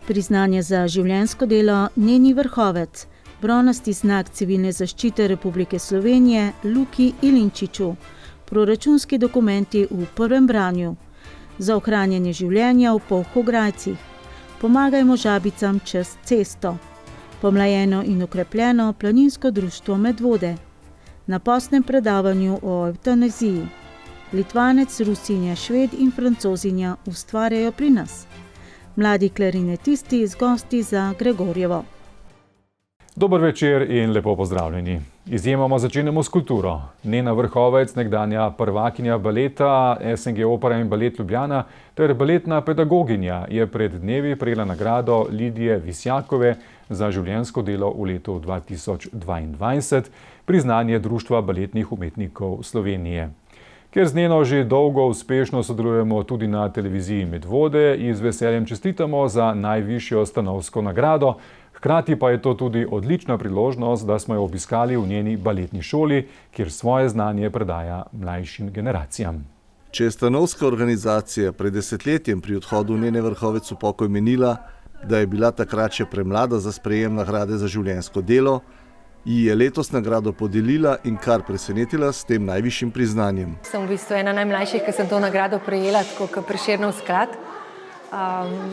Priznanje za življenjsko delo Neni Vrhovec, bronasti znak Civilne zaščite Republike Slovenije Luki Ilinčiču, proračunski dokumenti v prvem branju, za ohranjanje življenja v Polhograjcih, pomagajmo žabicam čez cesto, pomlajeno in okrepljeno planinsko društvo Medvode, na postnem predavanju o evtanaziji. Litvanec, Rusinja, Šved in Francozinja ustvarjajo pri nas. Mladi klarinetisti z gosti za Gregorjevo. Dober večer in lepo pozdravljeni. Izjemoma začenjamo s kulturo. Nena Vrhovec, nekdanja prvakinja baleta SNG Opera in Balet Ljubljana ter baletna pedagoginja, je pred dnevi prejela nagrado Lidije Visjakove za življenjsko delo v letu 2022, priznanje Društva baletnih umetnikov Slovenije. Ker z Neno že dolgo uspešno sodelujemo tudi na televiziji Medvode in z veseljem čestitamo za najvišjo stanovsko nagrado, hkrati pa je to tudi odlična priložnost, da smo jo obiskali v njeni baletni šoli, kjer svoje znanje predaja mlajšim generacijam. Če je stanovska organizacija pred desetletjem pri odhodu Nene Vrhovec v pokoj menila, da je bila takrat še premlada za sprejem nagrade za življenjsko delo, ji je letos nagrado podelila in kar presenetila s tem najvišjim priznanjem. Sem v bistvu ena najmlajših, ki sem to nagrado prejela, tako kot Prešernov sklad.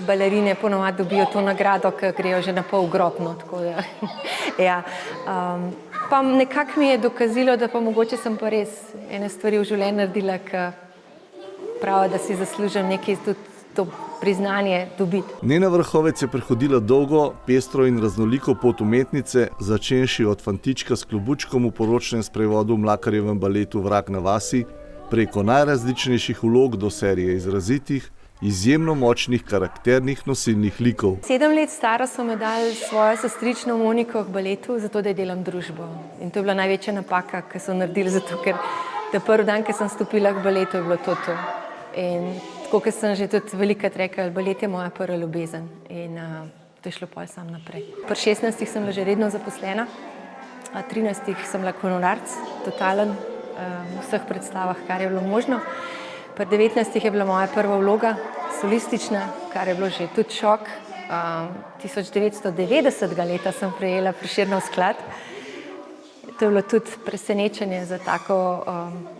Balerine ponovadi dobijo to nagrado, ki grejo že na pol grobno. Ja. Pa nekako mi je dokazilo, da pa mogoče sem pa res ene stvari v življenju naredila, ki pravi, da si zaslužim nekaj tudi to priznanje dobiti. Nena Vrhovec je prehodila dolgo, pestro in raznoliko pot umetnice, začenši od fantička s klobučkom v poročnem sprevodu v Mlakarjevem baletu Vrag na vasi, preko najrazličnejših vlog do serije izrazitih, izjemno močnih, karakternih, nosilnih likov. 7 let stara so me dali svojo sestrično Moniko k baletu, zato da delam družbo. In to je bila največja napaka, ki so naredili, zato ker ta prvi dan, ko sem stopila k baletu, je bilo to. In tako, kot sem že tudi velikokrat rekla, balet je moja prva ljubezen in to je šlo pol sam naprej. Pri 16 sem bila že redno zaposlena, 13 sem bila honorarc, totalen, v vseh predstavah, kar je bilo možno. Pri 19 je bila moja prva vloga, solistična, kar je bilo že tudi šok. 1990 leta sem prejela Prešernov sklad. To je bilo tudi presenečenje za tako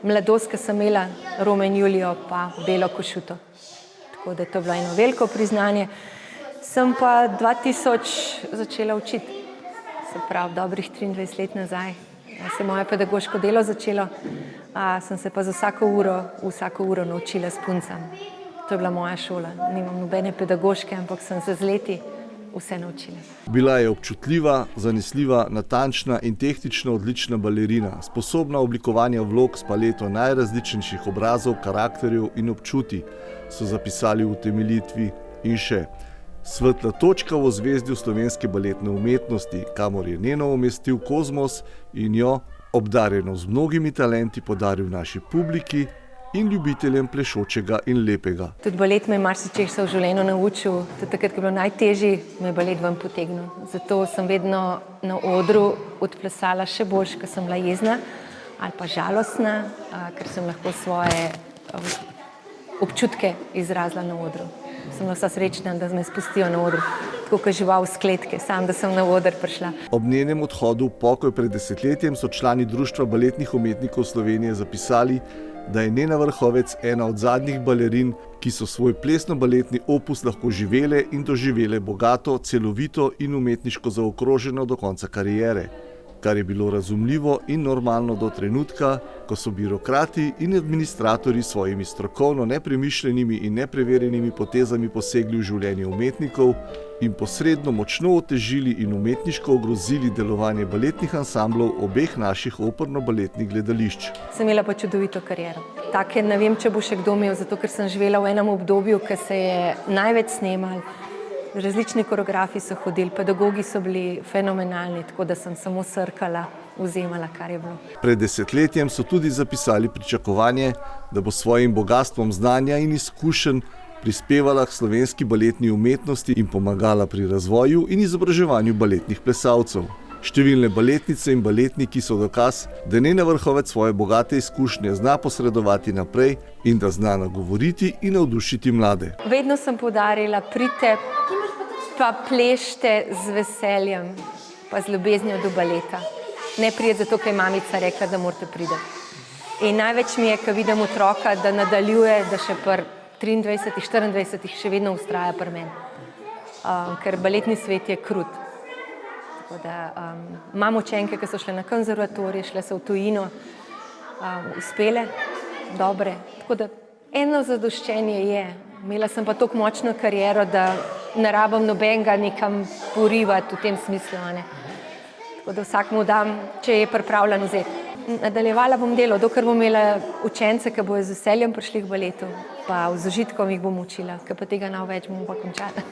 mladost, ki sem imela Romeo in Julijo pa Belo košuto. Tako da je to bilo eno veliko priznanje. Sem pa 2000 začela učiti, se pravi dobrih 23 let nazaj. Se je moje pedagoško delo začelo, sem se pa za vsako uro naučila s puncami. To je bila moja šola. Nimam nobene pedagoške, ampak sem se z leti vse naučila. Bila je občutljiva, zanesljiva, natančna in tehnično odlična balerina, sposobna oblikovanja vlog s paleto najrazličnejših obrazov, karakterjev in občutij, so zapisali v utemeljitvi. In še, svetla točka v ozvezdju slovenske baletne umetnosti, kamor je Neno umestil kozmos in jo, obdarjeno z mnogimi talenti, podaril naši publiki in ljubiteljem plešočega in lepega. Tudi balet me je marsičesa v življenju naučil. Tudi takrat, ko je bilo najtežje, me je balet ven potegnil. Zato sem vedno na odru odplesala še bolj, ker sem bila jezna ali pa žalostna, ker sem lahko svoje občutke izrazila na odru. Sem bila vsa srečna, da me spustijo na odru, tako kot žival z kletke, sam da sem na oder prišla. Ob njenem odhodu v pokoj pred desetletjem so člani Društva baletnih umetnikov Slovenije zapisali, da je Nena Vrhovec ena od zadnjih balerin, ki so svoj plesno-baletni opus lahko živele in doživele bogato, celovito in umetniško zaokroženo do konca kariere, kar je bilo razumljivo in normalno do trenutka, ko so birokrati in administratorji s svojimi strokovno nepremišljenimi in nepreverjenimi potezami posegli v življenje umetnikov in posredno močno otežili in umetniško ogrozili delovanje baletnih ansamblov obeh naših operno-baletnih gledališč. Sem imela pa čudovito kariero. Take ne vem, če bo še kdo imel, zato ker sem živela v enem obdobju, ko se je največ snemal. Različni koreografi so hodili, pedagogi so bili fenomenalni, tako da sem samo srkala, vzemala, kar je bilo. Pred desetletjem so tudi zapisali pričakovanje, da bo svojim bogastvom znanja in izkušenj prispevala k slovenski baletni umetnosti in pomagala pri razvoju in izobraževanju baletnih plesalcev. Številne baletnice in baletniki so dokaz, da Nena Vrhovec svoje bogate izkušnje zna posredovati naprej in da zna nagovoriti in navdušiti mlade. Vedno sem poudarila, pridite pa plešite z veseljem, pa z ljubeznijo do baleta. Ne pride zato, ker je mamica rekla, da morate priti. In največ mi je, ko vidim otroka, da nadaljuje, da še pri 23, 24 še vedno vztraja pri meni. Ker baletni svet je krut. Tako da imam učenke, ki so šle na konzervatorij, šle so v tujino, uspele, dobre. Tako da eno zadoščenje je. Imela sem pa tako močno kariero, da ne rabim nobenega nekam porivati v tem smislu. Tako da vsakmu dam, če je pripravljen vzeti. Nadaljevala bom delo, dokler bom imela učence, ki bojo z veseljem prišli k baletu, pa z užitkom jih bom učila, ker pa tega nav več, bomo pa končali.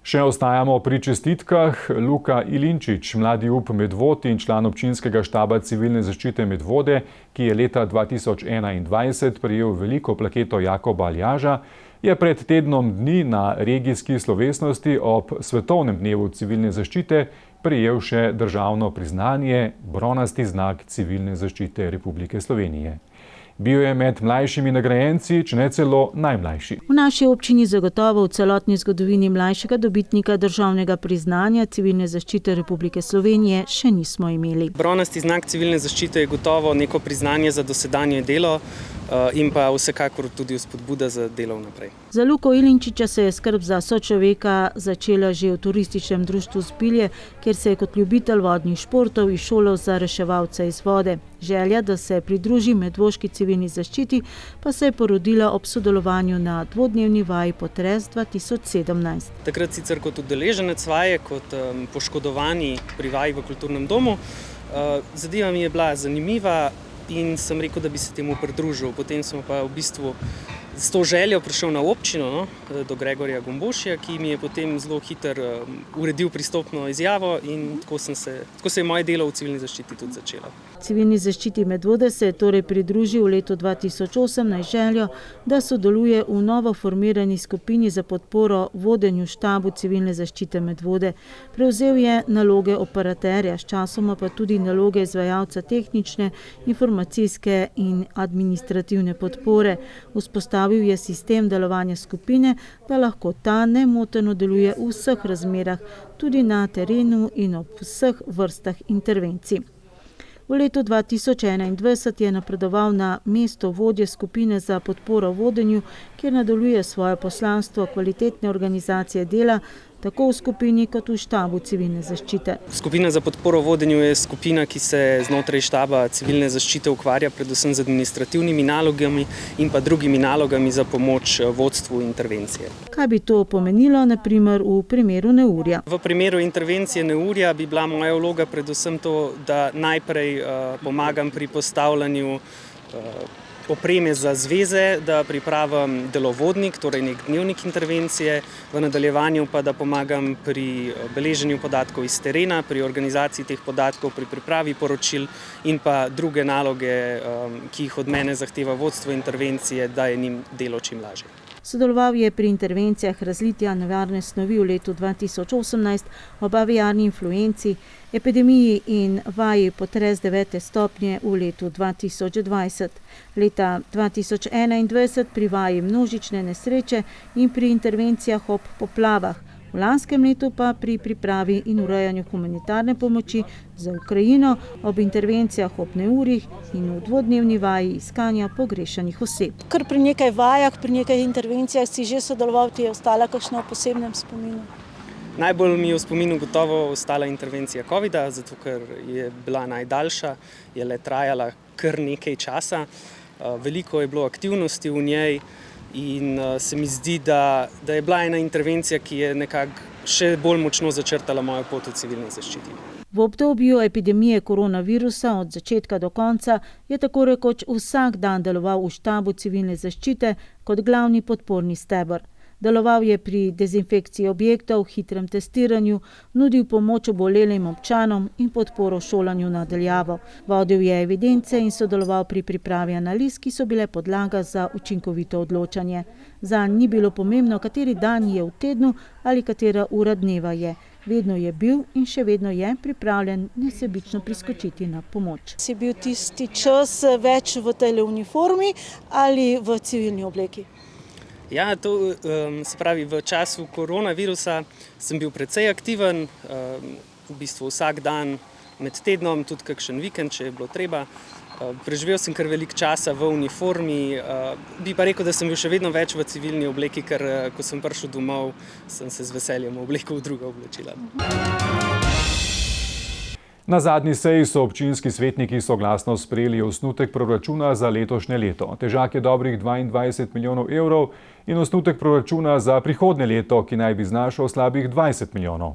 Še ostajamo pri čestitkah. Luka Ilinčič, mladi up Medvod in član občinskega štaba civilne zaščite Medvode, ki je leta 2021 prejel veliko plaketo Jakoba Aljaža, je pred tednom dni na regijski slovesnosti ob Svetovnem dnevu civilne zaščite prejel še državno priznanje bronasti znak civilne zaščite Republike Slovenije. Bil je med mlajšimi nagrajenci, če ne celo najmlajši. V naši občini zagotovo v celotni zgodovini mlajšega dobitnika državnega priznanja civilne zaščite Republike Slovenije še nismo imeli. Bronasti znak civilne zaščite je gotovo neko priznanje za dosedanje delo in pa vsekakor tudi vzpodbuda za delo vnaprej. Za Luko Ilinčiča se je skrb za sočloveka začela že v turističnem društvu Zbilje, kjer se je kot ljubitelj vodnih športov izšolal za reševalca iz vode. Želja, da se pridruži medvoški civilni zaščiti, pa se je porodila ob sodelovanju na dvodnevni vaji Potres 2017. Takrat sicer kot udeleženec vaje, kot poškodovani pri vaji v kulturnem domu, zadeva mi je bila zanimiva in sem rekel, da bi se temu pridružil. Potem sem pa v bistvu s to željo prišel na občino, do Gregorja Gombošja, ki mi je potem zelo hitro uredil pristopno izjavo in tako se je moje delo v civilni zaščiti tudi začelo. Civilni zaščiti Medvode se je torej pridružil v letu 2018 željo, da sodeluje v novo formirani skupini za podporo vodenju štabu civilne zaščite Medvode. Prevzel je naloge operaterja, sčasoma pa tudi naloge izvajalca tehnične, informacijske in administrativne podpore. Vzpostavil je sistem delovanja skupine, da lahko ta nemoteno deluje v vseh razmerah, tudi na terenu in ob vseh vrstah intervencij. V letu 2021 je napredoval na mesto vodje skupine za podporo vodenju, kjer nadaljuje svoje poslanstvo kvalitetne organizacije dela, tako v skupini kot v štabu civilne zaščite. Skupina za podporo vodenju je skupina, ki se znotraj štaba civilne zaščite ukvarja predvsem z administrativnimi nalogami in pa drugimi nalogami za pomoč vodstvu intervencije. Kaj bi to pomenilo, na primer, v primeru neurja? V primeru intervencije neurja bi bila moja vloga predvsem to, da najprej pomagam pri postavljanju opreme za zveze, da pripravim delovodnik, torej nek dnevnik intervencije, v nadaljevanju pa da pomagam pri beleženju podatkov iz terena, pri organizaciji teh podatkov, pri pripravi poročil in pa druge naloge, ki jih od mene zahteva vodstvo intervencije, da je njim delo čim lažje. Sodeloval je pri intervencijah razlitja nevarne snovi v letu 2018, ob aviarni influenci, epidemiji in vaji Potres 9. stopnje v letu 2020. Leta 2021 pri vaji množične nesreče in pri intervencijah ob poplavah. V lanskem letu pa pri pripravi in urejanju humanitarne pomoči za Ukrajino, ob intervencijah ob neurjih in v dvodnevni vaji iskanja pogrešanih oseb. Kar pri nekaj vajah, pri nekaj intervencijah si že sodeloval, ti je ostala kakšna v posebnem spominu? Najbolj mi je v spominu gotovo ostala intervencija covida, zato ker je bila najdaljša, je le trajala kar nekaj časa. Veliko je bilo aktivnosti v njej in se mi zdi, da je bila ena intervencija, ki je nekako še bolj močno začrtala mojo pot v civilni zaščiti. V obdobju epidemije koronavirusa od začetka do konca je tako rekoč vsak dan deloval v štabu civilne zaščite kot glavni podporni steber. Deloval je pri dezinfekciji objektov, hitrem testiranju, nudil pomoč obolelim občanom in podporo šolanju na daljavo. Vodil je evidence in sodeloval pri pripravi analiz, ki so bile podlaga za učinkovito odločanje. Zanj ni bilo pomembno, kateri dan je v tednu ali katera ura dneva je. Vedno je bil in še vedno je pripravljen nesebično priskočiti na pomoč. Si bil tisti čas več v tej uniformi ali v civilni obleki? Ja, se pravi, v času koronavirusa sem bil precej aktiven, v bistvu vsak dan med tednom, tudi kakšen vikend, če je bilo treba. Preživel sem kar veliko časa v uniformi, bi pa rekel, da sem bil še vedno več v civilni obleki, ker ko sem prišel domov, sem se z veseljem oblekel v druga oblačila. Na zadnji seji so občinski svetniki soglasno sprejeli osnutek proračuna za letošnje leto. Težak je dobrih 22 milijonov evrov in osnutek proračuna za prihodnje leto, ki naj bi znašal slabih 20 milijonov.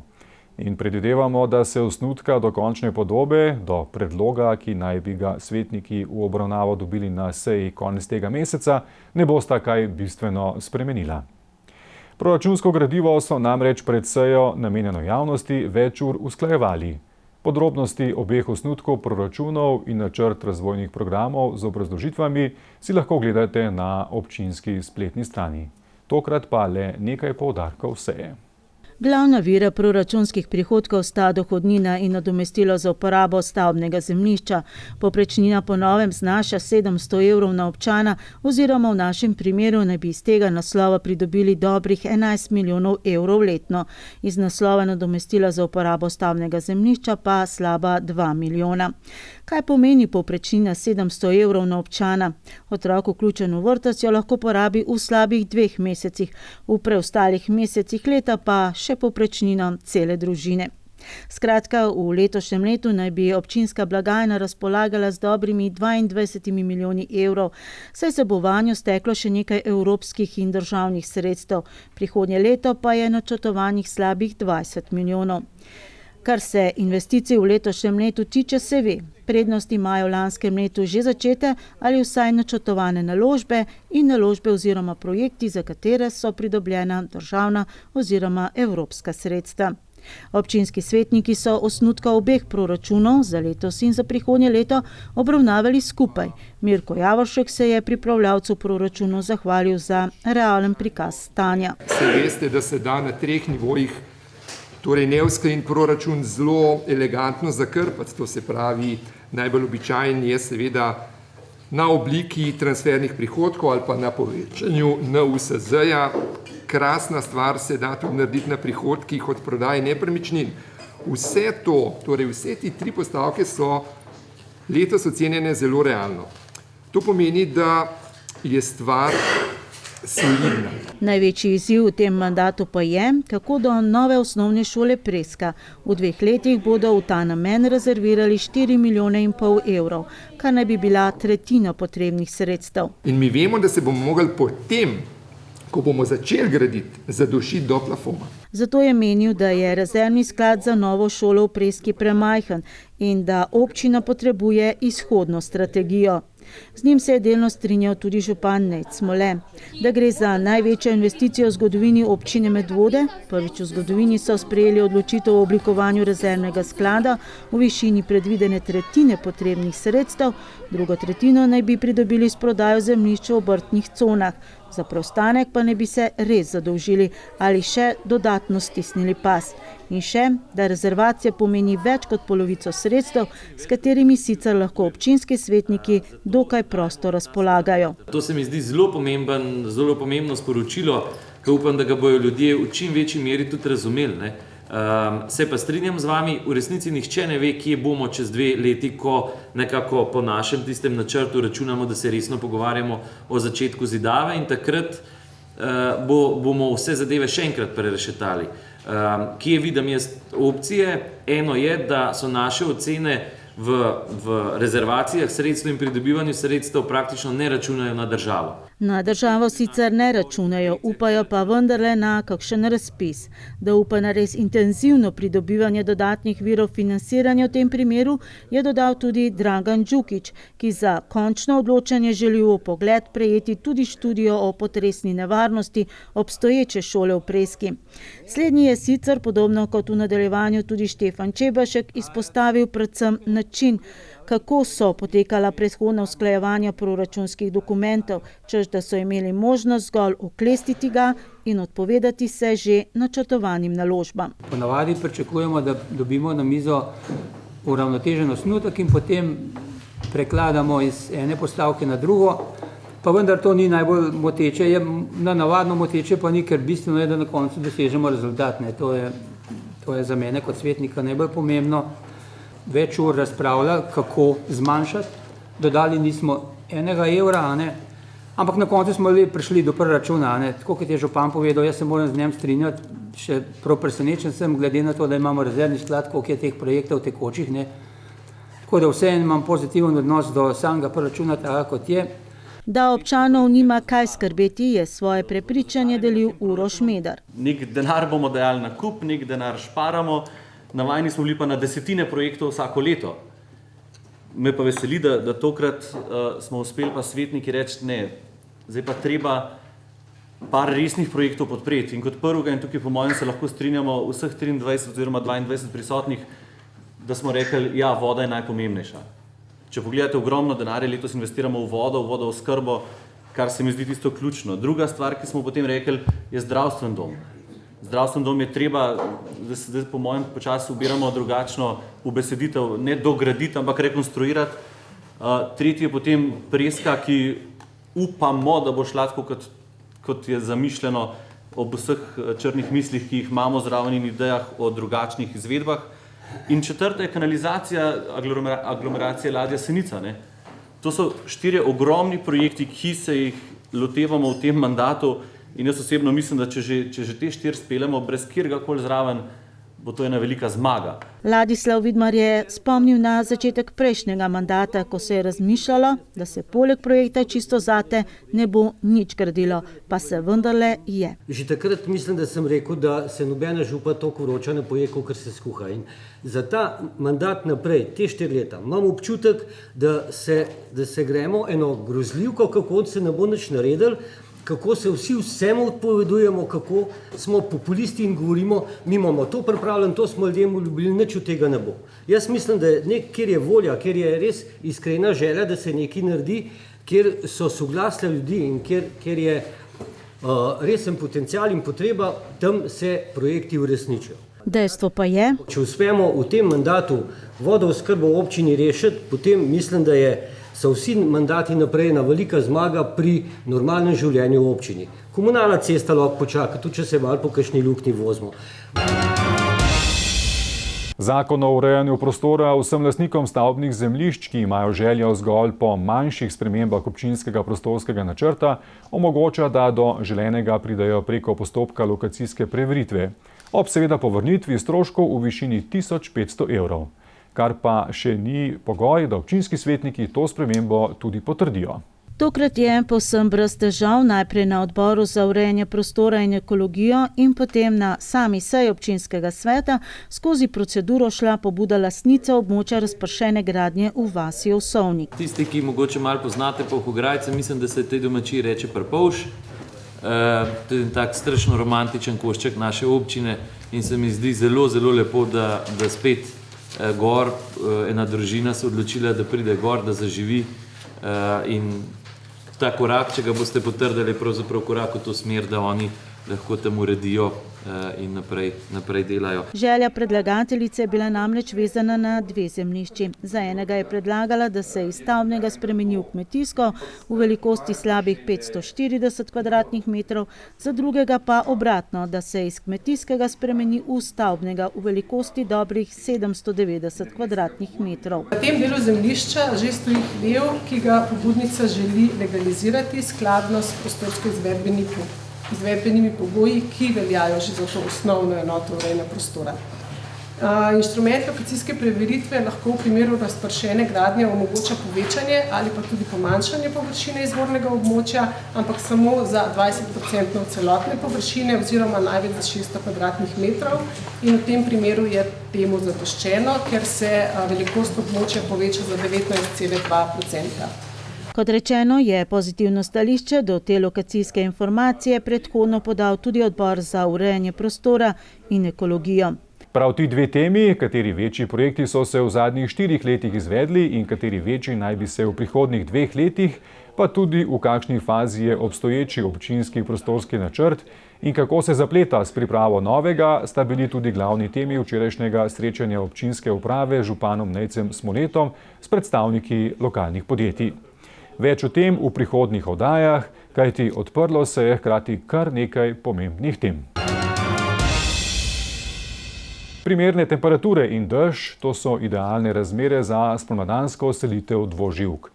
In predvidevamo, da se osnutka do končne podobe, do predloga, ki naj bi ga svetniki v obravnavo dobili na seji konec tega meseca, ne bosta kaj bistveno spremenila. Proračunsko gradivo so namreč pred sejo namenjeno javnosti več ur usklajevali. Podrobnosti obeh osnutkov proračunov in načrt razvojnih programov z obrazložitvami si lahko gledate na občinski spletni strani. Tokrat pa le nekaj poudarkov seje. Glavna vira proračunskih prihodkov sta dohodnina in nadomestilo za uporabo stavbnega zemljišča. Povprečnina po novem znaša 700 evrov na občana oziroma v našem primeru naj bi iz tega naslova pridobili dobrih 11 milijonov evrov letno. Iz naslova nadomestila za uporabo stavbnega zemljišča pa slaba 2 milijona. Kaj pomeni povprečnina 700 evrov na občana? Otrok vključen v vrtec jo lahko porabi v slabih 2 mesecih, v preostalih mesecih leta pa še povprečnina cele družine. Skratka, v letošnjem letu naj bi občinska blagajna razpolagala z dobrimi 22 milijoni evrov, saj se bo vanjo steklo še nekaj evropskih in državnih sredstev. Prihodnje leto pa je načrtovanih slabih 20 milijonov. Kar se investicij v letošnjem letu tiče, se ve. Prednosti imajo v lanskem letu že začete ali vsaj načrtovane naložbe in naložbe oziroma projekti, za katere so pridobljena državna oziroma evropska sredstva. Občinski svetniki so osnutka obeh proračunov za letos in za prihodnje leto obravnavali skupaj. Mirko Javoršek se je pripravljavcu proračunov zahvalil za realen prikaz stanja. Se veste, da se da na 3 nivojih torej neusklajen proračun zelo elegantno zakrpati, to se pravi, najbolj običajen je seveda na obliki transfernih prihodkov ali pa na povečanju NUSZ-ja. Krasna stvar se da tudi narediti na prihodkih od prodaje nepremičnin. Vse to, torej vse te 3 postavke so letos ocenjene zelo realno. To pomeni, da je stvar solidna. Največji izziv v tem mandatu pa je, kako do nove osnovne šole Preska. V 2 letih bodo v ta namen rezervirali 4,5 milijone evrov, kar naj bi bila tretjina potrebnih sredstev. In mi vemo, da se bomo mogli potem, ko bomo začeli graditi, zadušiti do plafona. Zato je menil, da je rezervni sklad za novo šolo v Preski premajhen in da občina potrebuje izhodno strategijo. Z njim se je delno strinjal tudi župan Nejc Smole. Da gre za največjo investicijo v zgodovini občine Medvode, prvič v zgodovini so sprejeli odločitev o oblikovanju rezervnega sklada v višini predvidene tretjine potrebnih sredstev, drugo tretjino naj bi pridobili s prodajo zemljišča v obrtnih conah. Za preostanek pa ne bi se res zadolžili ali še dodatno stisnili pas. In še, da rezervacija pomeni več kot polovico sredstev, s katerimi sicer lahko občinski svetniki dokaj prosto razpolagajo. To se mi zdi zelo pomembno sporočilo, ki upam, da ga bojo ljudje v čim večji meri tudi razumeli. Se pa strinjam z vami, v resnici nihče ne ve, kje bomo čez 2 leti, ko nekako po našem tistem načrtu računamo, da se resno pogovarjamo o začetku zidave in takrat bomo vse zadeve še enkrat prerešetali. Kje vidim jaz opcije? Eno je, da so naše ocene v rezervacijah sredstev in pridobivanju sredstev praktično ne računajo na državo. Na državo sicer ne računajo, upajo pa vendarle na kakšen razpis. Da upa na res intenzivno pridobivanje dodatnih virov financiranja v tem primeru, je dodal tudi Dragan Đukić, ki za končno odločanje želi v pogled prejeti tudi študijo o potresni nevarnosti obstoječe šole v Preski. Slednji je sicer, podobno kot v nadaljevanju tudi Štefan Čebašek, izpostavil predvsem način, kako so potekala predhodna usklajevanja proračunskih dokumentov, češ da so imeli možnost zgolj oklestiti ga in odpovedati se že načrtovanim naložbam. Ponavadi pričakujemo, da dobimo na mizo uravnotežen osnutek in potem prekladamo iz ene postavke na drugo Pa vendar to ni najbolj moteče, navadno moteče pa ni, ker bistveno je, da na koncu dosežemo rezultat. Ne. To je za mene kot svetnika najbolj pomembno. Več ur razpravlja, kako zmanjšati. Dodali nismo enega evra, a ne. Ampak na koncu smo prišli do proračuna, a ne. Tako kot je župan povedal, jaz se moram z njim strinjati, še prav presenečen sem, glede na to, da imamo rezervni sklad, koliko je teh projektov tekočih, ne. Tako da vseeno imam pozitiven odnos do samega proračuna, tako kot je. Da občanov nima kaj skrbeti, je svoje prepričanje delil Uroš Medar. Nek denar bomo dajali na kup, nek denar šparamo, navajeni smo bili pa na desetine projektov vsako leto. Me pa veseli, da tokrat smo uspeli pa svetniki reči, ne, zdaj pa treba par resnih projektov podpreti. In kot prvega, in tukaj po mojem se lahko strinjamo vseh 23 oziroma 22 prisotnih, da smo rekli, ja, voda je najpomembnejša. Če pogledate, ogromno denarja letos investiramo v vodooskrbo, kar se mi zdi tisto ključno. Druga stvar, ki smo potem rekli, je zdravstven dom. Zdravstven dom je treba, zdaj po mojem počasu ubiramo drugačno ubeseditev, ne dograditi, ampak rekonstruirati. Tretji je potem Preska, ki upamo, da bo šla tako, kot je zamišljeno ob vseh črnih mislih, ki jih imamo zraven in idejah o drugačnih izvedbah. In četrta je kanalizacija aglomeracije Ladja Senica. Ne? To so 4 ogromni projekti, ki se jih lotevamo v tem mandatu in jaz osebno mislim, da če že te 4 speljemo brez kjerkoli zraven, bo to ena velika zmaga. Ladislav Vidmar je spomnil na začetek prejšnjega mandata, ko se je razmišljalo, da se poleg projekta Čisto zate ne bo nič gradilo, pa se vendarle je. Že takrat mislim, da sem rekel, da se nobena župa toliko vroča ne poje, kakor se skuha. In za ta mandat naprej, te 4 leta, imam občutek, da se gremo eno grozljivko, kako se ne bo nič naredil, kako se vsi vsemu odpovedujemo, kako smo populisti in govorimo, mi imamo to pripravljeno, to smo ljudem obljubili, nič od tega ne bo. Jaz mislim, da kjer je volja, kjer je res iskrena želja, da se nekaj naredi, kjer so soglasja ljudi in kjer je resen potencial in potreba, tam se projekti uresničijo. Dejstvo pa je, če uspemo v tem mandatu vodooskrbo v občini rešiti, potem mislim, da so vsi mandati naprej ena velika zmaga pri normalnem življenju v občini. Komunalna cesta lahko počaka, tudi če se malo po kakšni luknji vozimo. Zakon o urejanju prostora vsem lastnikom stavbnih zemljišč, ki imajo željo zgolj po manjših spremembah občinskega prostorskega načrta, omogoča, da do želenega pridejo preko postopka lokacijske preveritve, ob seveda povrnitvi stroškov v višini 1500 evrov. Kar pa še ni pogoj, da občinski svetniki to spremembo tudi potrdijo. Tokrat je povsem brez težav najprej na odboru za urejanje prostora in ekologijo in potem na sami seji občinskega sveta skozi proceduro šla pobuda lastnice območja razpršene gradnje v vasi Osovnik. Tisti, ki mogoče malo poznate Polhograjce, mislim, da se tej domačiji reče Prpovž. To je tak strašno romantičen košček naše občine in se mi zdi zelo, zelo lepo, da spet gor, ena družina se odločila, da pride gor, da zaživi in ta korak, če ga boste potrdili, pravzaprav korak v to smer, da oni lahko tam uredijo in naprej delajo. Želja predlagateljice je bila namreč vezana na 2 zemljišči. Za enega je predlagala, da se iz stavbnega spremeni v kmetijsko v velikosti slabih 540 kvadratnih metrov, za drugega pa obratno, da se iz kmetijskega spremeni v stavbnega v velikosti dobrih 790 kvadratnih metrov. Na tem delu zemljišča že stoji hlev, ki ga pobudnica želi legalizirati skladno s izvedbenimi pogoji, ki veljajo že za to osnovno enoto urejanja prostora. Inštrument lokacijske preveritve lahko v primeru razpršene gradnje omogoča povečanje ali pa tudi pomanjšanje površine izvornega območja, ampak samo za 20% celotne površine oziroma največ za 600 kvadratnih metrov in v tem primeru je temu zadoščeno, ker se velikost območja poveča za 19,2%. Kot rečeno, je pozitivno stališče do te lokacijske informacije predhodno podal tudi odbor za urejanje prostora in ekologijo. Prav ti 2 temi, kateri večji projekti so se v zadnjih 4 letih izvedli in kateri večji naj bi se v prihodnjih 2 letih, pa tudi v kakšni fazi je obstoječi občinski prostorski načrt in kako se zapleta s pripravo novega, sta bili tudi glavni temi včerajšnjega srečanja občinske uprave z županom Nejcem Smoletom s predstavniki lokalnih podjetij. Več o tem v prihodnjih oddajah, kajti odprlo se je hkrati kar nekaj pomembnih tem. Primerne temperature in dež, to so idealne razmere za spomladansko selitev dvoživk.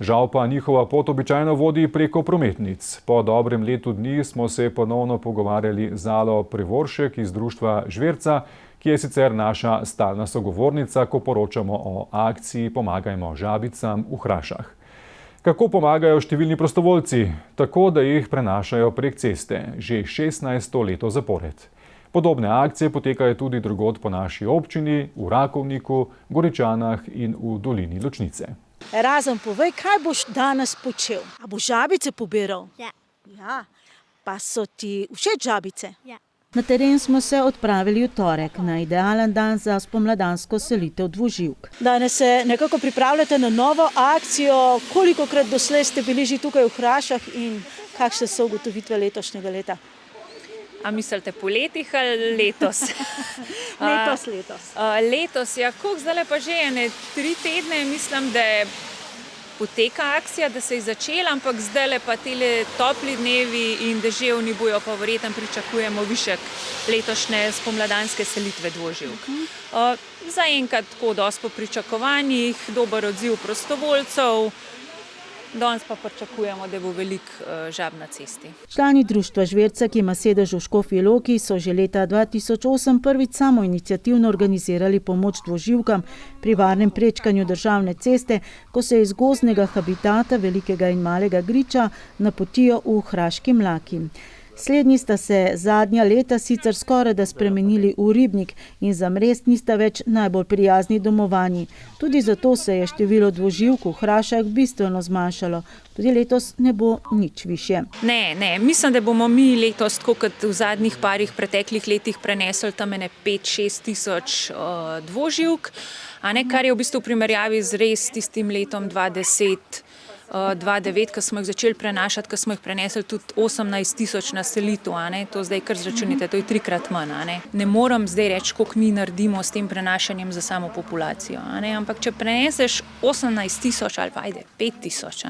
Žal pa njihova pot običajno vodi preko prometnic. Po dobrem letu dni smo se ponovno pogovarjali z Alo Prevoršek iz društva Žverca, ki je sicer naša stalna sogovornica, ko poročamo o akciji Pomagajmo žabicam v Hrašah. Kako pomagajo številni prostovoljci? Tako, da jih prenašajo prek ceste, že 16. leto zapored. Podobne akcije potekajo tudi drugod po naši občini, v Rakovniku, Goričanah in v dolini Ločnice. Razen povej, kaj boš danes počel? A boš žabice pobiral? Ja. Pa so ti všeč žabice? Ja. Na teren smo se odpravili v torek, na idealen dan za spomladansko selitev dvoživk. Danes se nekako pripravljate na novo akcijo. Kolikokrat doslej ste bili že tukaj v Hrašah in kakšne so ugotovitve letošnjega leta? A mislite po letih ali letos? Letos. Letos, ja, koliko zdaj pa že 3 tedne, mislim, da poteka akcija, da se je začela, ampak zdaj pa tele topli dnevi in deževni bojo, pa verjetno pričakujemo višek letošnje spomladanske selitve dvoživk. Zaenkrat tako dosti po pričakovanjih, dober odziv prostovoljcev. Danes pa pričakujemo, da bo veliko žab na cesti. Člani društva Žverca, ki ima sedež v Škofji Loki, so že leta 2008 prvič samoiniciativno organizirali pomoč dvoživkam pri varnem prečkanju državne ceste, ko se iz gozdnega habitata Velikega in Malega Griča napotijo v Hraški Mlaki. Slednji sta se zadnja leta sicer skorajda spremenili v ribnik in za Mrest nista več najbolj prijazni domovanji. Tudi zato se je število dvoživk v Hrašah bistveno zmanjšalo. Tudi letos ne bo nič višje. Ne, mislim, da bomo mi letos, tako kot v zadnjih parih preteklih letih, prenesli tam 5-6 tisoč dvoživk, kar je v bistvu v primerjavi z res tistim letom 2010. 2009, ko smo jih začeli prenašati, ko smo jih prenesli tudi 18 tisoč na selitev, to zdaj kar zračunite, to je 3-krat manj. Ne moram zdaj reči, koliko mi naredimo s tem prenašanjem za samo populacijo, ampak če preneseš 18 tisoč ali pa 5 tisoč,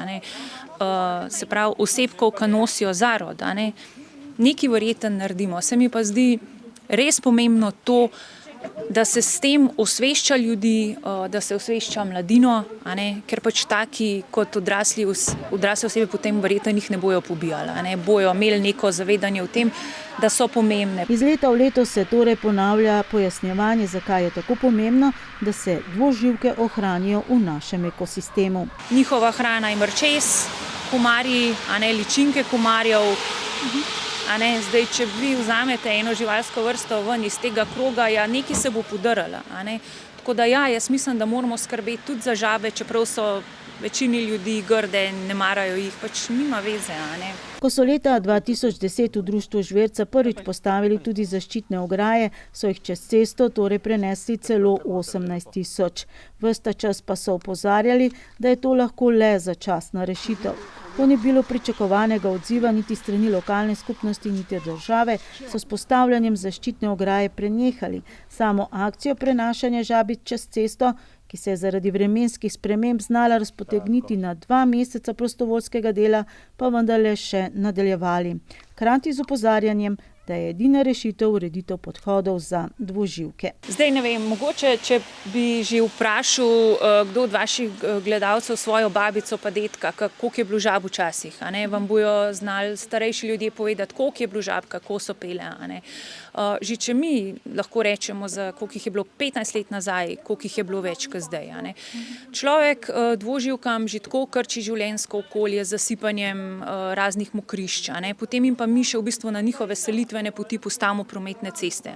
se pravi osebkov, ki nosijo zarod, nekaj verjetno naredimo. Se mi pa zdi res pomembno to, da se s tem osvešča ljudi, da se osvešča mladino, ker pač taki kot odrasle osebe potem verjetno jih ne bojo pobijali, bojo imeli neko zavedanje o tem, da so pomembne. Iz leta v leto se torej ponavlja pojasnjevanje, zakaj je tako pomembno, da se dvoživke ohranijo v našem ekosistemu. Njihova hrana je mrčes, komarji, ličinke komarjev. Zdaj, če vi vzamete eno živalsko vrsto ven iz tega kroga, nekaj se bo podrla. Tako da jaz mislim, da moramo skrbeti tudi za žabe, čeprav so večini ljudi grde, ne marajo jih, pač nima veze. Ko so leta 2010 v društvu Žverca prvič postavili tudi zaščitne ograje, so jih čez cesto torej prenesli celo 18 tisoč. Ves ta čas pa so opozarjali, da je to lahko le začasna rešitev. To ni bilo pričakovanega odziva niti strani lokalne skupnosti, niti države, so s postavljanjem zaščitne ograje prenehali. Samo akcijo prenašanja žabic čez cesto, ki se je zaradi vremenskih sprememb znala razpotegniti na 2 meseca prostovoljskega dela, pa vendarle še nadaljevali. Hkrati z opozarjanjem, da je edina rešitev ureditev podhodov za dvoživke. Zdaj ne vem, mogoče, če bi že vprašal kdo od vaših gledalcev svojo babico pa dedka, koliko je bilo žab včasih, vam bojo znali starejši ljudje povedati, koliko je bilo žab, kako so pele. Že če mi lahko rečemo, koliko jih je bilo 15 let nazaj, koliko jih je bilo več kot zdaj. Človek dvoživkam že tako krči življenjsko okolje z zasipanjem raznih mokrišč, potem jim pa mi še v bistvu na njihove selitvene poti postavimo prometne ceste.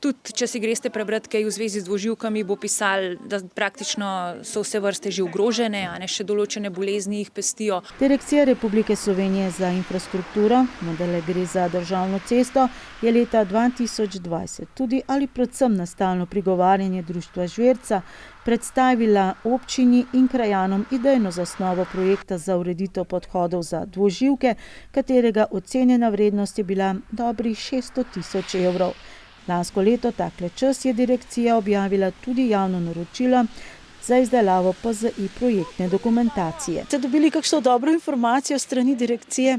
Tudi, če si greste prebrati kaj v zvezi z dvoživkami, bo pisali, da praktično so vse vrste že ogrožene, še določene bolezni jih pestijo. Direkcija Republike Slovenije za infrastrukturo, nadalje gre za državno cesto, je leta 2020 tudi ali predvsem na stalno prigovarjanje društva Žverca predstavila občini in krajanom idejno zasnovo projekta za ureditev podhodov za dvoživke, katerega ocenjena vrednost je bila dobrih 600 tisoč evrov. Lansko leto takle čas je direkcija objavila tudi javno naročilo za izdelavo PZI projektne dokumentacije. Ste dobili kakšno dobro informacijo strani direkcije?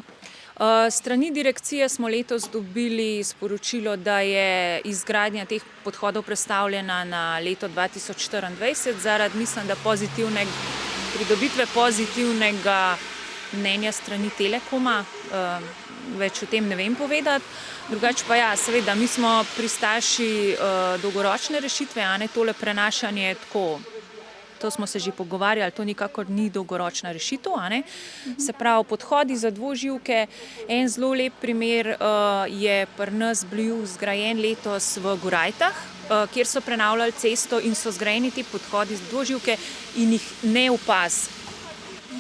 Strani direkcije smo letos dobili sporočilo, da je izgradnja teh podhodov prestavljena na leto 2024 zaradi, mislim, da pridobitve pozitivnega mnenja strani Telekoma. Več o tem ne vem povedati. Drugače pa ja, seveda, mi smo pristaši dolgoročne rešitve, a ne tole prenašanje tako. To smo se že pogovarjali, to nikakor ni dolgoročna rešitev, a ne. Se pravi, podhodi za dvoživke. En zelo lep primer je pri nas bil zgrajen letos v Gorajtah, kjer so prenavljali cesto in so zgrajeni ti podhodi za dvoživke in jih ne opazi.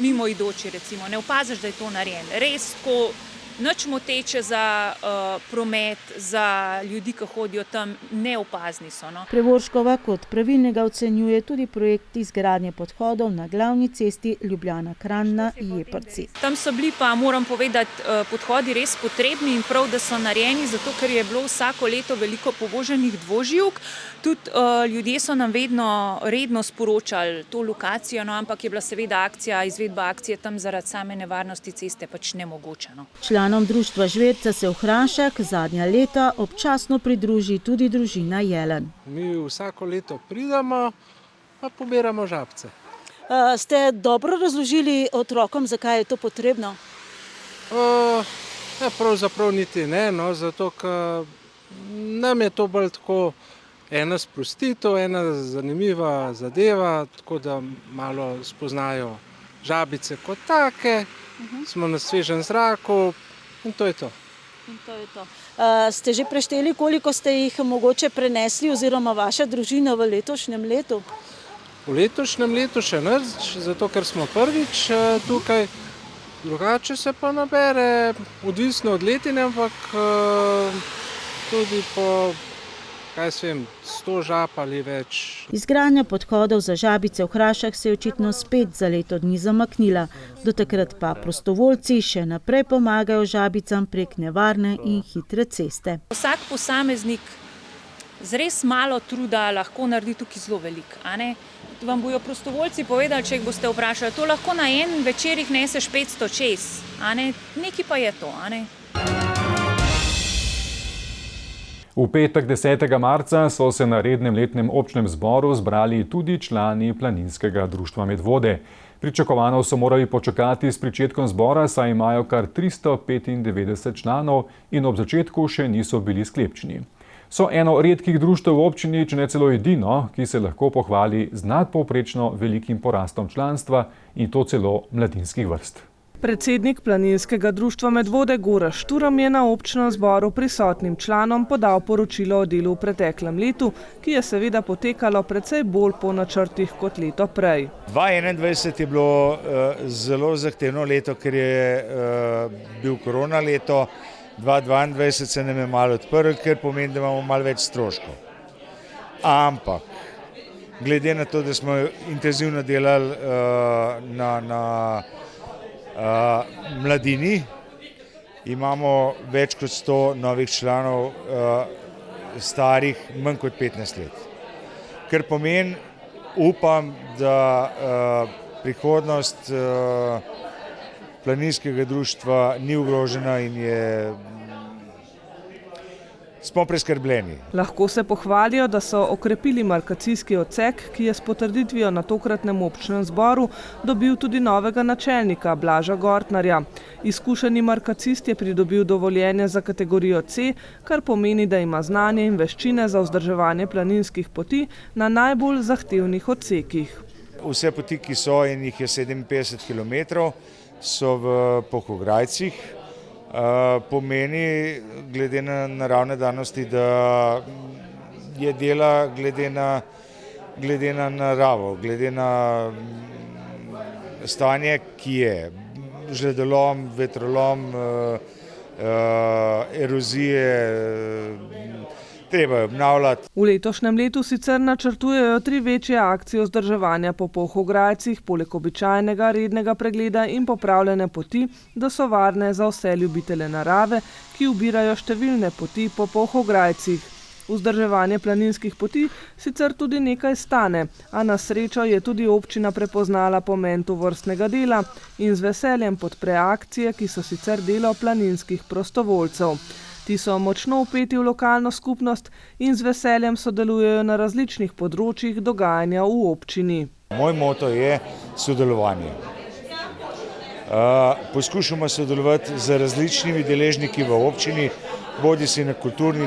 Mimoidoči recimo, ne opaziš, da je to narejen. Res tako nič moteče za promet, za ljudi, ki hodijo tam, neopazni so. No. Prevorškova kot pravilnega ocenjuje tudi projekt izgradnje podhodov na glavni cesti Ljubljana-Kranj na Jeprci. Tam so bili pa, moram povedati, podhodi res potrebni in prav, da so narejeni, zato ker je bilo vsako leto veliko povoženih dvoživk. Tudi ljudje so nam vedno redno sporočali to lokacijo, no, ampak je bila seveda izvedba akcije tam zaradi same nevarnosti ceste pač nemogoča. No. Članom društva Žverca se v Hrašah zadnja leta občasno pridruži tudi družina Jelen. Mi vsako leto pridemo, pa pobiramo žabce. Ste dobro razložili otrokom, zakaj je to potrebno? Pravzaprav niti ne, no, zato ker nam je to bolj tako ena sprostitev, ena zanimiva zadeva, tako da malo spoznajo žabice kot take, smo na svežem zraku in to je to. Ste že prešteli, koliko ste jih mogoče prenesli oziroma vaša družina v letošnjem letu? V letošnjem letu še nič, zato ker smo prvič tukaj. Drugače se pa nabere, odvisno od letine, ampak tudi po 100 žab ali več. Izgradnja podhodov za žabice v Hrašah se je očitno spet za leto dni zamaknila. Do takrat pa prostovoljci še naprej pomagajo žabicam prek nevarne in hitre ceste. Vsak posameznik z res malo truda lahko naredi tukaj zelo veliko. Vam bojo prostovoljci povedali, če jih boste vprašali, to lahko na en večer jih neseš 500 čez. Nekaj pa je to. V petek 10. marca so se na rednem letnem občnem zboru zbrali tudi člani Planinskega društva Medvode. Pričakovano so morali počakati s pričetkom zbora, saj imajo kar 395 članov in ob začetku še niso bili sklepčni. So eno redkih društev v občini, če ne celo edino, ki se lahko pohvali z nadpovprečno velikim porastom članstva in to celo mladinskih vrst. Predsednik Planinskega društva Medvode Gorazd Šturm je na občnem zboru prisotnim članom podal poročilo o delu v preteklem letu, ki je seveda potekalo precej bolj po načrtih kot leto prej. 2021 je bilo zelo zahtevno leto, ker je bil korona leto, 2022 se nam je malo odprl, ker pomeni, da imamo malo več stroškov. Ampak, glede na to, da smo intenzivno delali na mladini, imamo več kot 100 novih članov starih manj kot 15 let. Ker pomeni, upam, da prihodnost Planinskega društva ni ogrožena in smo preskrbljeni. Lahko se pohvalijo, da so okrepili markacijski odsek, ki je s potrditvijo na tokratnem občnem zboru dobil tudi novega načelnika Blaža Gortnarja. Izkušeni markacist je pridobil dovoljenje za kategorijo C, kar pomeni, da ima znanje in veščine za vzdrževanje planinskih poti na najbolj zahtevnih odsekih. Vse poti, ki so, in jih je 57 km, so v Polhograjcih. Pomeni, glede na naravne danosti, da je dela glede na naravo, glede na stanje, ki je. Žledolom, vetrolom, erozije, treba je obnavljati. V letošnjem letu sicer načrtujejo 3 večje akcije vzdrževanja po Polhograjcih, poleg običajnega rednega pregleda in popravljene poti, da so varne za vse ljubitelje narave, ki ubirajo številne poti po Polhograjcih. Vzdrževanje planinskih poti sicer tudi nekaj stane, a na srečo je tudi občina prepoznala pomen tovrstnega dela in z veseljem podpre akcije, ki so sicer delo planinskih prostovoljcev. Ti so močno vpeti v lokalno skupnost in z veseljem sodelujejo na različnih področjih dogajanja v občini. Moj moto je sodelovanje. Poskušamo sodelovati z različnimi deležniki v občini, bodi si na kulturni,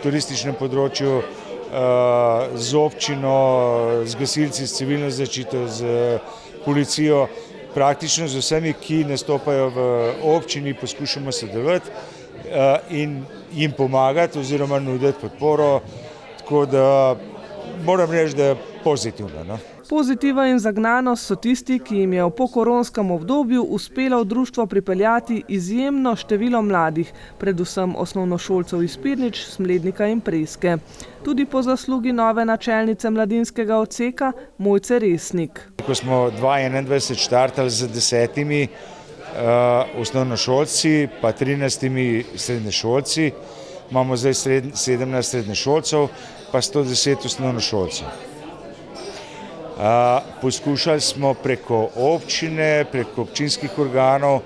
turističnem področju, z občino, z gasilci, s civilno zaščito, z policijo, praktično z vsemi, ki nastopajo v občini, poskušamo sodelovati in jim pomagati oziroma nuditi podporo, tako da moram reči, da je pozitivno, no. Pozitiva in zagnanost so tisti, ki jim je v pokoronskem obdobju uspelo v društvo pripeljati izjemno število mladih, predvsem osnovnošolcev iz Pirnič, Smlednika in Preske. Tudi po zaslugi nove načelnice mladinskega odseka Mojce Resnik. Ko smo 2021 štartali z 10 osnovnošolci, pa 13 srednješolci, imamo zdaj 17 srednješolcev, pa 110 osnovnošolcev. Poskušali smo preko občine, preko občinskih organov,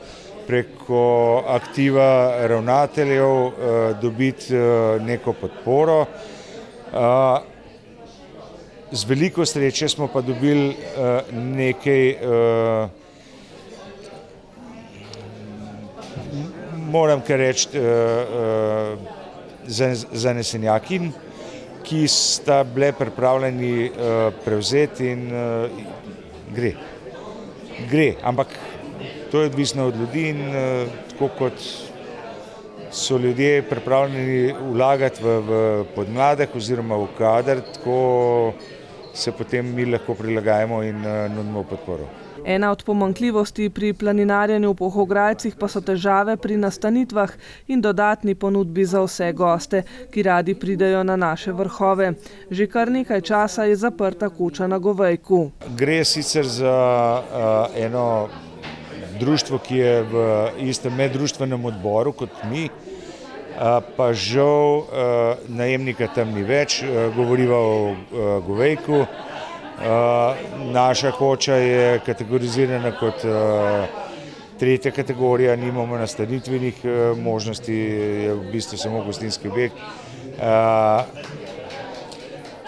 preko aktiva ravnateljev dobiti neko podporo. Z veliko sreče smo pa dobili nekaj, moram kar reči, zanesenjakin, ki sta bile pripravljeni prevzeti in gre. Ampak to je odvisno od ljudi in tako kot so ljudje pripravljeni vlagati v podmladek oziroma v kader, tako se potem mi lahko prilagajamo in nudimo podporo. Ena od pomanjkljivosti pri planinarjenju v Polhograjcih pa so težave pri nastanitvah in dodatni ponudbi za vse goste, ki radi pridejo na naše vrhove. Že kar nekaj časa je zaprta koča na Govejku. Gre sicer za eno društvo, ki je v istem meddruštvenem odboru kot mi, pa žal najemnika tam ni več, govoriva o Govejku. Naša koča je kategorizirana kot tretja kategorija, nimamo nastanitvenih možnosti, je v bistvu samo gostinski objekt.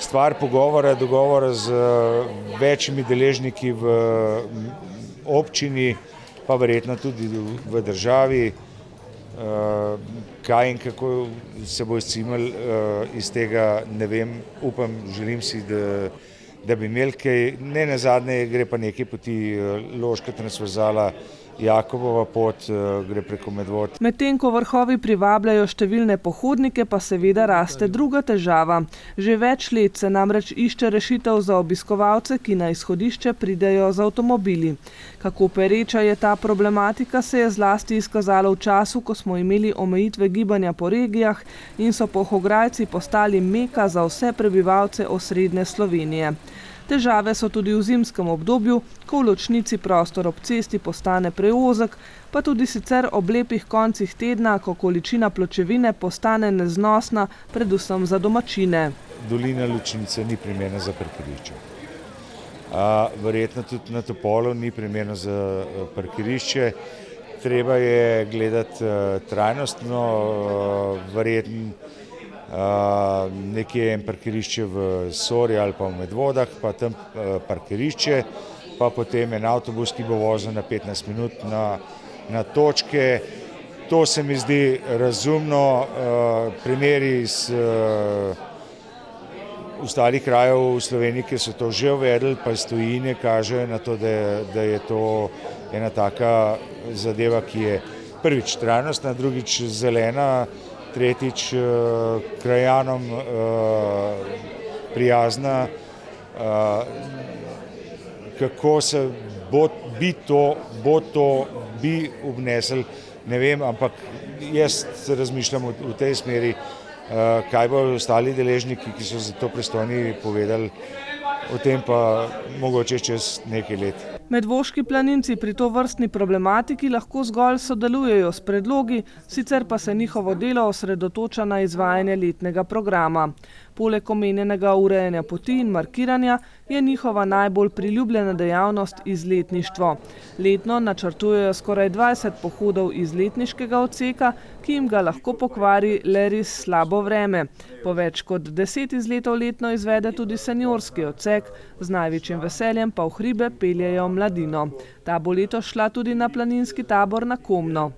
Stvar dogovora z večjimi deležniki v občini, pa verjetno tudi v državi, kaj in kako se bo izcimalo iz tega, ne vem, upam, želim si, da bi imeli kaj, ne nazadnje gre pa nekaj poti, Loška transverzala, Jakobova pot, gre preko Medvod. Medtem ko vrhovi privabljajo številne pohodnike, pa seveda raste druga težava. Že več let se namreč išče rešitev za obiskovalce, ki na izhodišče pridejo z avtomobili. Kako pereča je ta problematika, se je zlasti izkazalo v času, ko smo imeli omejitve gibanja po regijah in so Polhograjci postali meka za vse prebivalce osrednje Slovenije. Težave so tudi v zimskem obdobju, ko v ločnici prostor ob cesti postane preozek, pa tudi sicer ob lepih koncih tedna, ko količina pločevine postane neznosna, predvsem za domačine. Dolina Ločnice ni primerna za parkirišče. Verjetno tudi na Topolu ni primerno za parkirišče. Treba je gledati trajnostno, verjetno nekje en parkirišče v Sori ali pa v Medvodah, pa tam parkirišče, pa potem en avtobus, ki bo vozil na 15 minut na točke. To se mi zdi razumno. Primeri iz ostalih krajev v Sloveniji, ki so to že uvedli, pa iz tujine kažejo na to, da je to ena taka zadeva, ki je prvič trajnostna, drugič zelena, tretjič krajanom prijazna. Kako se bo to obnesel, ne vem, ampak jaz razmišljam v tej smeri, kaj bodo ostali deležniki, ki so za to pristojni, povedali. o tem pa mogoče čez nekaj let. Medvoški planinci pri tovrstni problematiki lahko zgolj sodelujejo s predlogi, sicer pa se njihovo delo osredotoča na izvajanje letnega programa. Poleg omenjenega urejanja poti in markiranja je njihova najbolj priljubljena dejavnost izletništvo. Letno načrtujejo skoraj 20 pohodov izletniškega odseka, ki jim ga lahko pokvari le res slabo vreme. Po več kot 10 izletov letno izvede tudi seniorski odsek, z največjim veseljem pa v hribe peljejo mladino. Ta bo letos šla tudi na planinski tabor na Komno.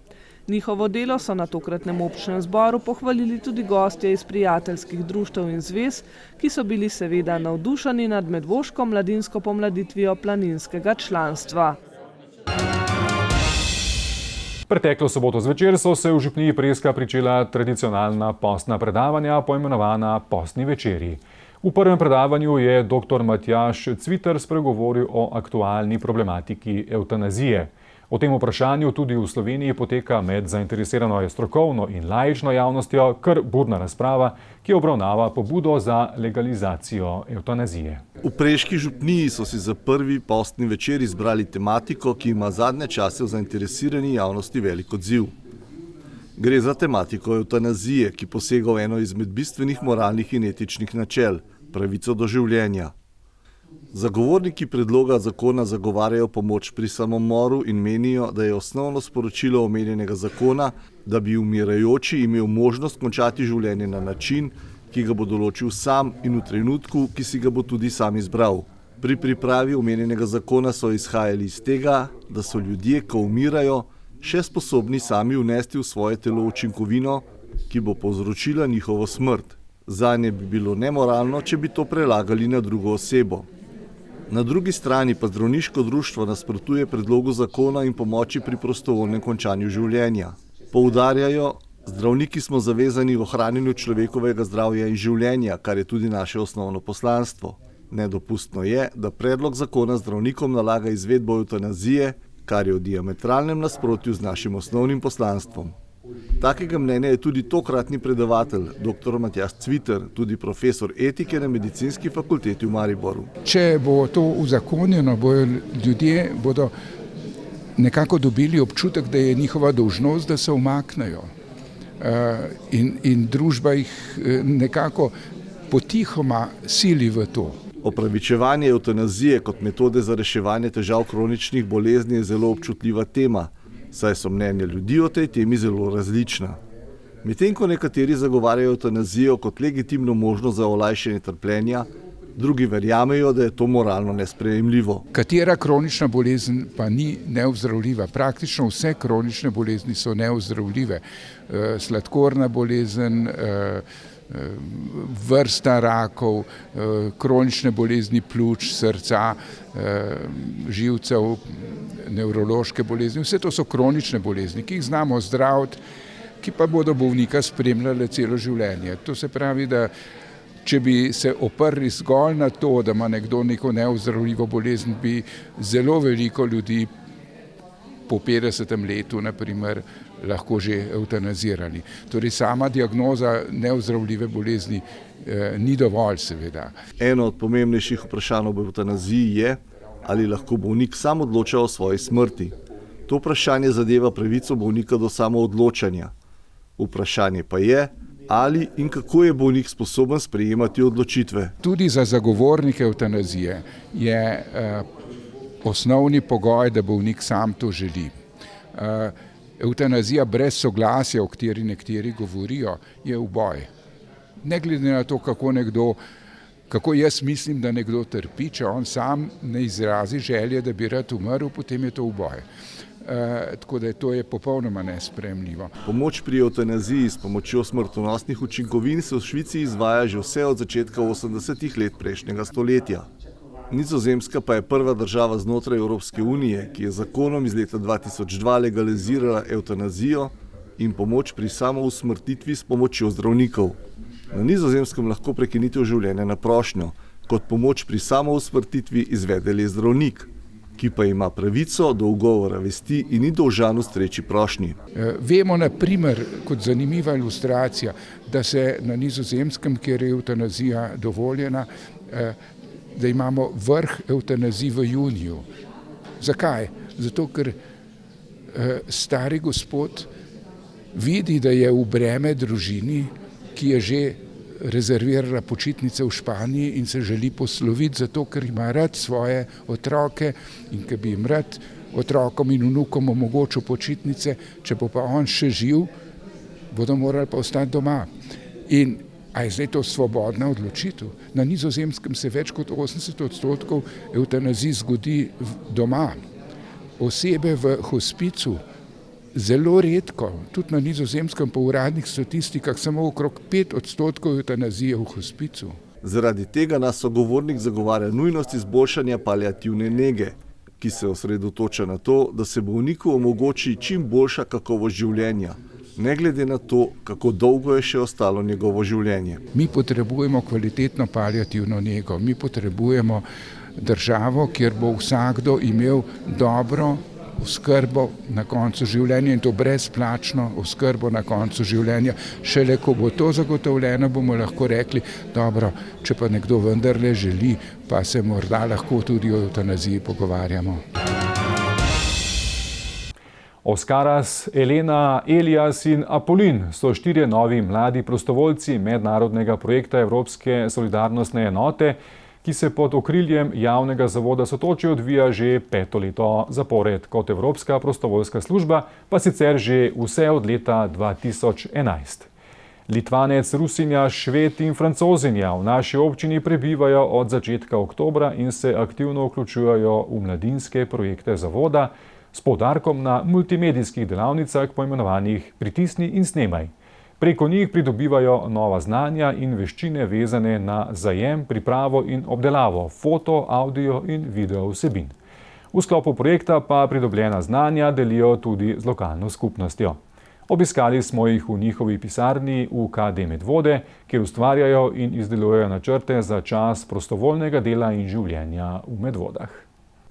Njihovo delo so na tokratnem občnem zboru pohvalili tudi gostje iz prijateljskih društev in zvez, ki so bili seveda navdušeni nad medvoško mladinsko pomladitvijo planinskega članstva. Preteklo soboto zvečer so se v župniji Preska pričela tradicionalna postna predavanja, poimenovana Postni večeri. V prvem predavanju je dr. Matjaž Cviter spregovoril o aktualni problematiki evtanazije. O tem vprašanju tudi v Sloveniji poteka med zainteresirano strokovno in laično javnostjo kar burna razprava, ki obravnava pobudo za legalizacijo evtanazije. V preški župniji so si za prvi postni večer izbrali tematiko, ki ima zadnje čase v zainteresirani javnosti velik odziv. Gre za tematiko evtanazije, ki posega v eno izmed bistvenih moralnih in etičnih načel, pravico do življenja. Zagovorniki predloga zakona zagovarjajo pomoč pri samomoru in menijo, da je osnovno sporočilo omenjenega zakona, da bi umirajoči imel možnost končati življenje na način, ki ga bo določil sam in v trenutku, ki si ga bo tudi sam izbral. Pri pripravi omenjenega zakona so izhajali iz tega, da so ljudje, ko umirajo, še sposobni sami vnesti v svoje telo učinkovino, ki bo povzročila njihovo smrt. Zanje bi bilo nemoralno, če bi to prelagali na drugo osebo. Na drugi strani pa zdravniško društvo nasprotuje predlogu zakona in pomoči pri prostovoljnem končanju življenja. Poudarjajo, zdravniki smo zavezani v ohranjanju človekovega zdravja in življenja, kar je tudi naše osnovno poslanstvo. Nedopustno je, da predlog zakona zdravnikom nalaga izvedbo evtanazije, kar je v diametralnem nasprotju z našim osnovnim poslanstvom. Takega mnenja je tudi tokratni predavatelj, dr. Matjaž Cviter, tudi profesor etike na Medicinski fakulteti v Mariboru. Če bo to uzakonjeno, ljudje bodo nekako dobili občutek, da je njihova dolžnost, da se umaknejo. In družba jih nekako potihoma sili v to. Opravičevanje evtanazije kot metode za reševanje težav kroničnih bolezni je zelo občutljiva tema, saj so mnenja ljudi o tej temi zelo različna. Medtem ko nekateri zagovarjajo evtanazijo kot legitimno možnost za olajšanje trpljenja, drugi verjamejo, da je to moralno nesprejemljivo. Katera kronična bolezen pa ni neozdravljiva? Praktično vse kronične bolezni so neozdravljive. Sladkorna bolezen, vrsta rakov, kronične bolezni pljuč, srca, živcev, nevrološke bolezni. Vse to so kronične bolezni, ki jih znamo zdraviti, ki pa bodo bolnika spremljale celo življenje. To se pravi, da če bi se oprli zgolj na to, da ima nekdo neko neozdravljivo bolezen, bi zelo veliko ljudi po 50. letu, naprimer, lahko že evtanazirali. Torej sama diagnoza neozdravljive bolezni ni dovolj, seveda. Eno od pomembnejših vprašanj o evtanaziji je, ali lahko bolnik sam odloča o svoji smrti. To vprašanje zadeva pravico bolnika do samoodločanja. Vprašanje pa je, ali in kako je bolnik sposoben sprejemati odločitve. Tudi za zagovornike evtanazije je osnovni pogoj, da bolnik sam to želi. Evtanazija brez soglasja, o kateri nekateri govorijo, je uboj. Ne glede na to, kako jaz mislim, da nekdo trpi, če on sam ne izrazi želje, da bi rad umrl, potem je to uboj. Tako da to je popolnoma nesprejemljivo. Pomoč pri evtanaziji s pomočjo smrtonosnih učinkovin se v Švici izvaja že vse od začetka 80. let prejšnjega stoletja. Nizozemska pa je prva država znotraj Evropske unije, ki je zakonom iz leta 2002 legalizirala evtanazijo in pomoč pri samousmrtitvi s pomočjo zdravnikov. Na Nizozemskem lahko prekinitev življenja na prošnjo, kot pomoč pri samousmrtitvi izvede le zdravnik, ki pa ima pravico do ugovora vesti in ni dolžan ustreči prošnji. Vemo, na primer, kot zanimiva ilustracija, da se na Nizozemskem, kjer je evtanazija dovoljena, da imamo vrh evtanazij v juniju. Zakaj? Zato, ker stari gospod vidi, da je v breme družini, ki je že rezervirala počitnice v Španiji in se želi posloviti zato, ker ima rad svoje otroke in ker bi jim rad otrokom in vnukom omogočil počitnice, če bo pa on še živ, bodo morali pa ostati doma. In a je zdaj to svobodna odločitev? Na Nizozemskem se več kot 80% evtanazij zgodi doma. Osebe v hospicu zelo redko, tudi na Nizozemskem po uradnih statistikah, samo okrog 5% evtanazije v hospicu. Zaradi tega nas sogovornik zagovarja nujnost izboljšanja paliativne nege, ki se osredotoča na to, da se bolniku omogoči čim boljša kakovost življenja, ne glede na to, kako dolgo je še ostalo njegovo življenje. Mi potrebujemo kvalitetno paliativno nego, mi potrebujemo državo, kjer bo vsakdo imel dobro oskrbo na koncu življenja in to brezplačno oskrbo na koncu življenja. Šele ko bo to zagotovljeno, bomo lahko rekli, dobro, če pa nekdo vendarle želi, pa se morda lahko tudi o evtanaziji pogovarjamo. Oskaras, Elena, Elias in Apolin so 4 novi mladi prostovoljci mednarodnega projekta Evropske solidarnostne enote, ki se pod okriljem javnega zavoda Sotočje odvija že 5. leto zapored. Kot Evropska prostovoljska služba pa sicer že vse od leta 2011. Litvanec, Rusinja, Šved in Francozinja v naši občini prebivajo od začetka oktobra in se aktivno vključujejo v mladinske projekte zavoda s poudarkom na multimedijskih delavnicah poimenovanih Pritisni in snemaj. Preko njih pridobivajo nova znanja in veščine vezane na zajem, pripravo in obdelavo foto, audio in video vsebin. V sklopu projekta pa pridobljena znanja delijo tudi z lokalno skupnostjo. Obiskali smo jih v njihovi pisarni v KD Medvode, kjer ustvarjajo in izdelujejo načrte za čas prostovoljnega dela in življenja v Medvodah.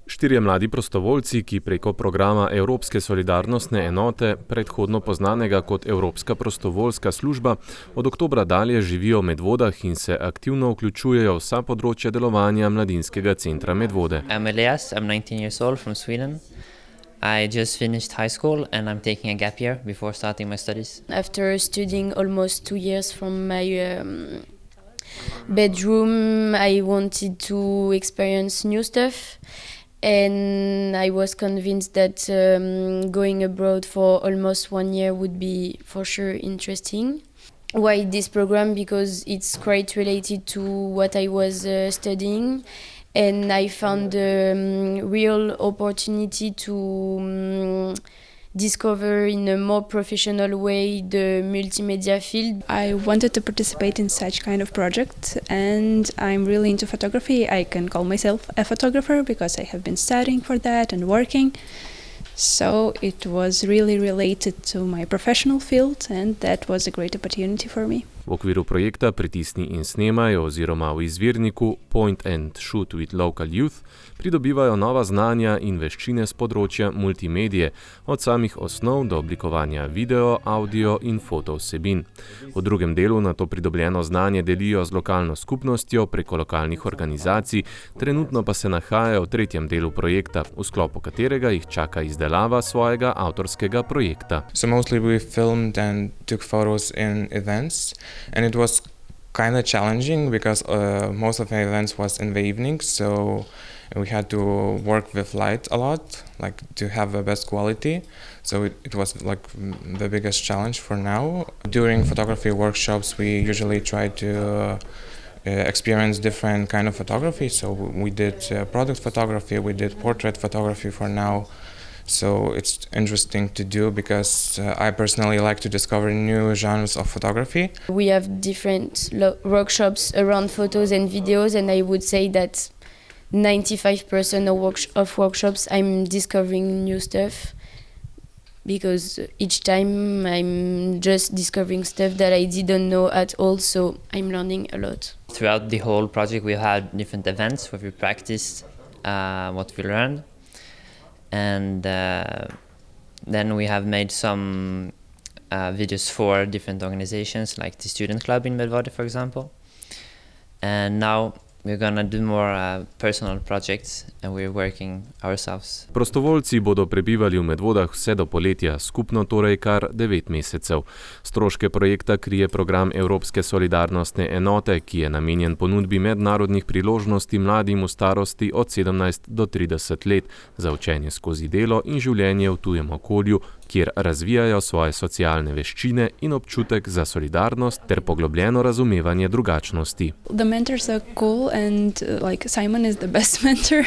4 mladi prostovoljci, ki preko programa Evropske solidarnostne enote, predhodno poznanega kot Evropska prostovoljska služba, od oktobra dalje živijo v Medvodah in se aktivno vključujejo vsa področja delovanja mladinskega centra Medvode. I'm Elias, I'm 19 years old from Sweden. I just finished high school and I'm taking a gap year before starting my studies. After studying almost 2 years from my bedroom, I wanted to experience new stuff. And I was convinced that going abroad for almost 1 year would be for sure interesting. Why this program? Because it's quite related to what I was studying, and I found a real opportunity to discover in a more professional way the multimedia field. I wanted to participate in such kind of project, and I'm really into photography. I can call myself a photographer because I have been studying for that and working. So it was really related to my professional field, and that was a great opportunity for me. V okviru projekta Pritisni in snemaj oziroma v izvirniku Point and Shoot with Local Youth pridobivajo nova znanja in veščine z področja multimedije, od samih osnov do oblikovanja video, audio in foto vsebin. V drugem delu na to pridobljeno znanje delijo z lokalno skupnostjo preko lokalnih organizacij, trenutno pa se nahajajo v 3. delu projekta, v sklopu katerega jih čaka izdelava svojega avtorskega projekta. So mostly we filmed and took photos in events. And it was kind of challenging because most of the events was in the evening, so we had to work with light a lot, like to have the best quality. So it was like the biggest challenge for now. During photography workshops, we usually try to experience different kind of photography. So we did product photography, we did portrait photography for now. So it's interesting to do because I personally like to discover new genres of photography. We have different workshops around photos and videos, and I would say that 95% of workshops I'm discovering new stuff, because each time I'm just discovering stuff that I didn't know at all, so I'm learning a lot. Throughout the whole project we had different events where we practiced what we learned. And then we have made some videos for different organizations, like the Student Club in Medvode, for example. And now we're gonna do more personal projects and we're working ourselves. Prostovoljci bodo prebivali v Medvodah vse do poletja, skupno torej kar 9 mesecev. Stroške projekta krije program Evropske solidarnostne enote, ki je namenjen ponudbi mednarodnih priložnosti mladim v starosti od 17 do 30 let za učenje skozi delo in življenje v tujem okolju, kjer razvijajo svoje socialne veščine in občutek za solidarnost ter poglobljeno razumevanje drugačnosti. The mentors are cool and like Simon is the best mentor.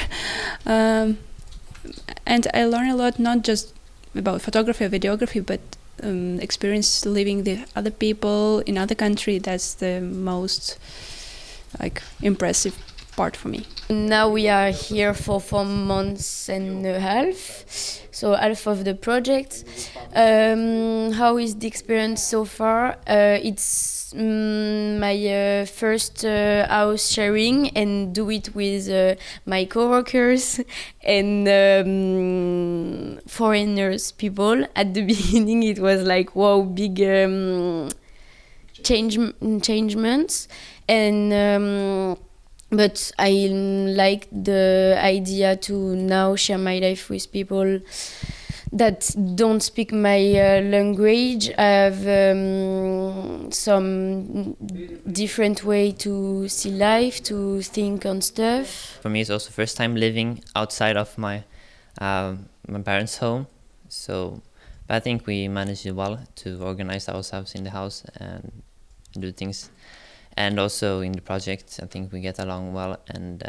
And I learn a lot, not just about photography or videography, but experience living with other people in other country. That's the most impressive part for me. Now we are here for 4 months and a half, so half of the project. How is the experience so far? It's my first house sharing and do it with my coworkers and foreigners people. At the beginning it was like, wow, big changements and but I like the idea to now share my life with people that don't speak my language. I have some different way to see life, to think on stuff. For me, it's also first time living outside of my parents' home. So, but I think we managed it well to organize ourselves in the house and do things. And also in the project, I think we get along well and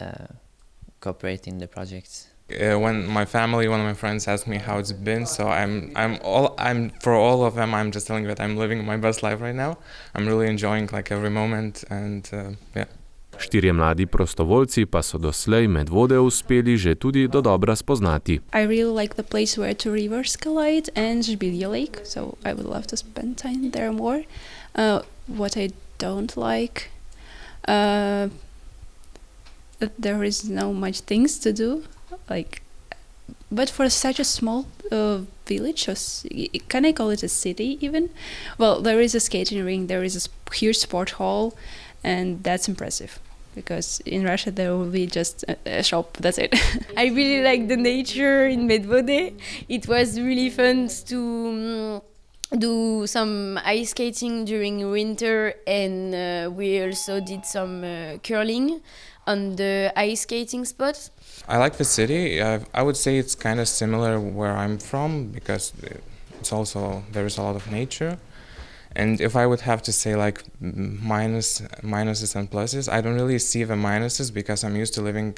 cooperate in the projects. When my family, one of my friends asked me how it's been, so I'm for all of them, I'm just telling that I'm living my best life right now. I'm really enjoying every moment and yeah. 4 mladi prostovoljci pa so doslej Medvode uspeli že tudi dodobra spoznati. I really like the place where two rivers collide and Žbilje Lake, so I would love to spend time there more. What I don't like, that there is no much things to do, but for such a small village, can I call it a city even? Well, there is a skating ring, there is a huge sport hall, and that's impressive. Because in Russia there will be just a shop, that's it. I really like the nature in Medvode. It was really fun to do some ice skating during winter, and we also did some curling on the ice skating spot. I like the city. I would say it's kind of similar where I'm from because it's also there is a lot of nature. And if I would have to say minuses and pluses, I don't really see the minuses because I'm used to living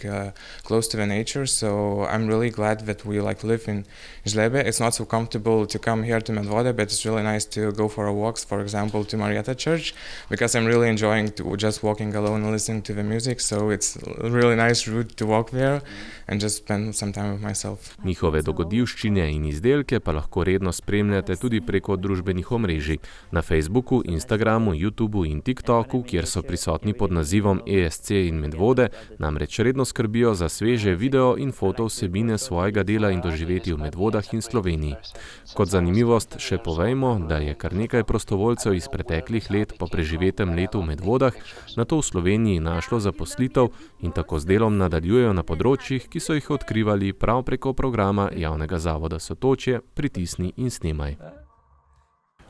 close to the nature. So I'm really glad that we live in Žlebe. It's not so comfortable to come here to Medvode, but it's really nice to go for walks, for example, to Marietta Church, because I'm really enjoying just walking alone and listening to the music. So it's a really nice route to walk there and just spend some time with myself. Njihove dogodivščine in izdelke pa lahko redno spremljate tudi preko družbenih omrežij. Na Facebooku, Instagramu, YouTubeu in TikToku, kjer so prisotni pod nazivom ESC in Medvode, namreč redno skrbijo za sveže video in foto vsebine svojega dela in doživeti v Medvodah in Sloveniji. Kot zanimivost še povejmo, da je kar nekaj prostovoljcev iz preteklih let po preživetem letu v Medvodah nato v Sloveniji našlo zaposlitev in tako z delom nadaljujejo na področjih, ki so jih odkrivali prav preko programa javnega zavoda Sotočje Pritisni in snemaj.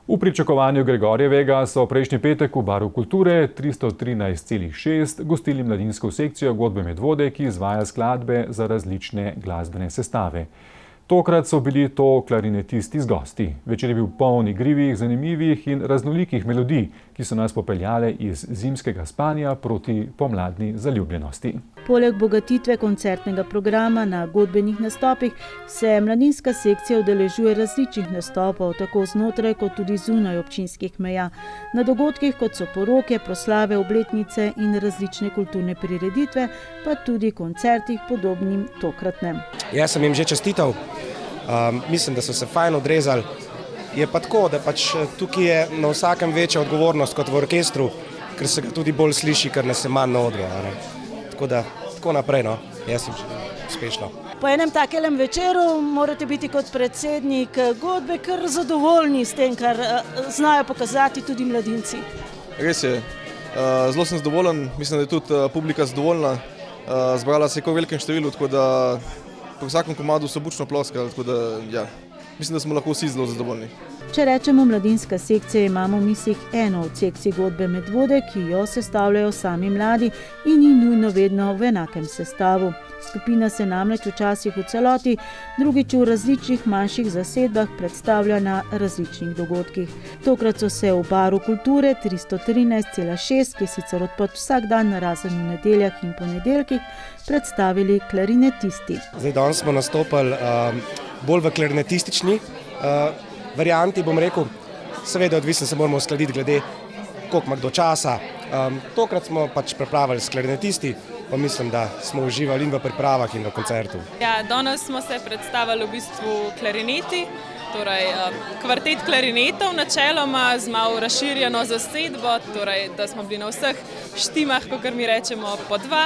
V pričakovanju Gregorjevega so prejšnji petek v Baru kulture 313,6 gostili mladinsko sekcijo Godbe Medvode, ki izvaja skladbe za različne glasbene sestave. Tokrat so bili to klarinetisti z gosti. Večer je bil poln igrivih, zanimivih in raznolikih melodij, ki so nas popeljale iz zimskega spanja proti pomladni zaljubljenosti. Poleg bogatitve koncertnega programa na godbenih nastopih se mladinska sekcija udeležuje različnih nastopov, tako znotraj kot tudi zunaj občinskih meja. Na dogodkih, kot so poroke, proslave, obletnice in različne kulturne prireditve, pa tudi koncertih podobnim tokratnem. Jaz sem jim že čestital. Mislim, da so se fajn odrezali. Je pa tako, da tukaj je na vsakem večja odgovornost kot v orkestru, ker se ga tudi bolj sliši, ker nas je manj na odru. Tako da, tako naprej, jaz sem uspešno. Po enem takelem večeru morate biti kot predsednik godbe kar zadovoljni s tem, kar znajo pokazati tudi mladinci. Res je, Zelo sem zadovoljen, mislim, da je tudi publika zadovoljna. Zbrala se je kar velikem številu, tako da po vsakem komadu so bučno ploskali, tako da ja, mislim, da smo lahko vsi zelo zadovoljni. Če rečemo mladinska sekcija, imamo v mislih eno od sekcij godbe Medvode, ki jo sestavljajo sami mladi in ni nujno vedno v enakem sestavu. Skupina se namreč včasih v celoti, drugič v različnih manjših zasedbah predstavlja na različnih dogodkih. Tokrat so se v Baru kulture 313,6, ki je sicer odprt vsak dan razen v nedeljah in ponedeljkih, predstavili klarinetisti. Danes smo nastopili bolj v klarinetistični varianti, bom rekel. Seveda odvisno se moramo uskladiti glede, koliko ima kdo časa. Tokrat smo pač pripravili s klarinetisti, pa mislim, da smo uživali in v pripravah in v koncertu. Ja, danes smo se predstavili v bistvu klarineti, torej kvartet klarinetov načeloma z malo razširjeno zasedbo, torej da smo bili na vseh štimah, kakor mi rečemo, po 2.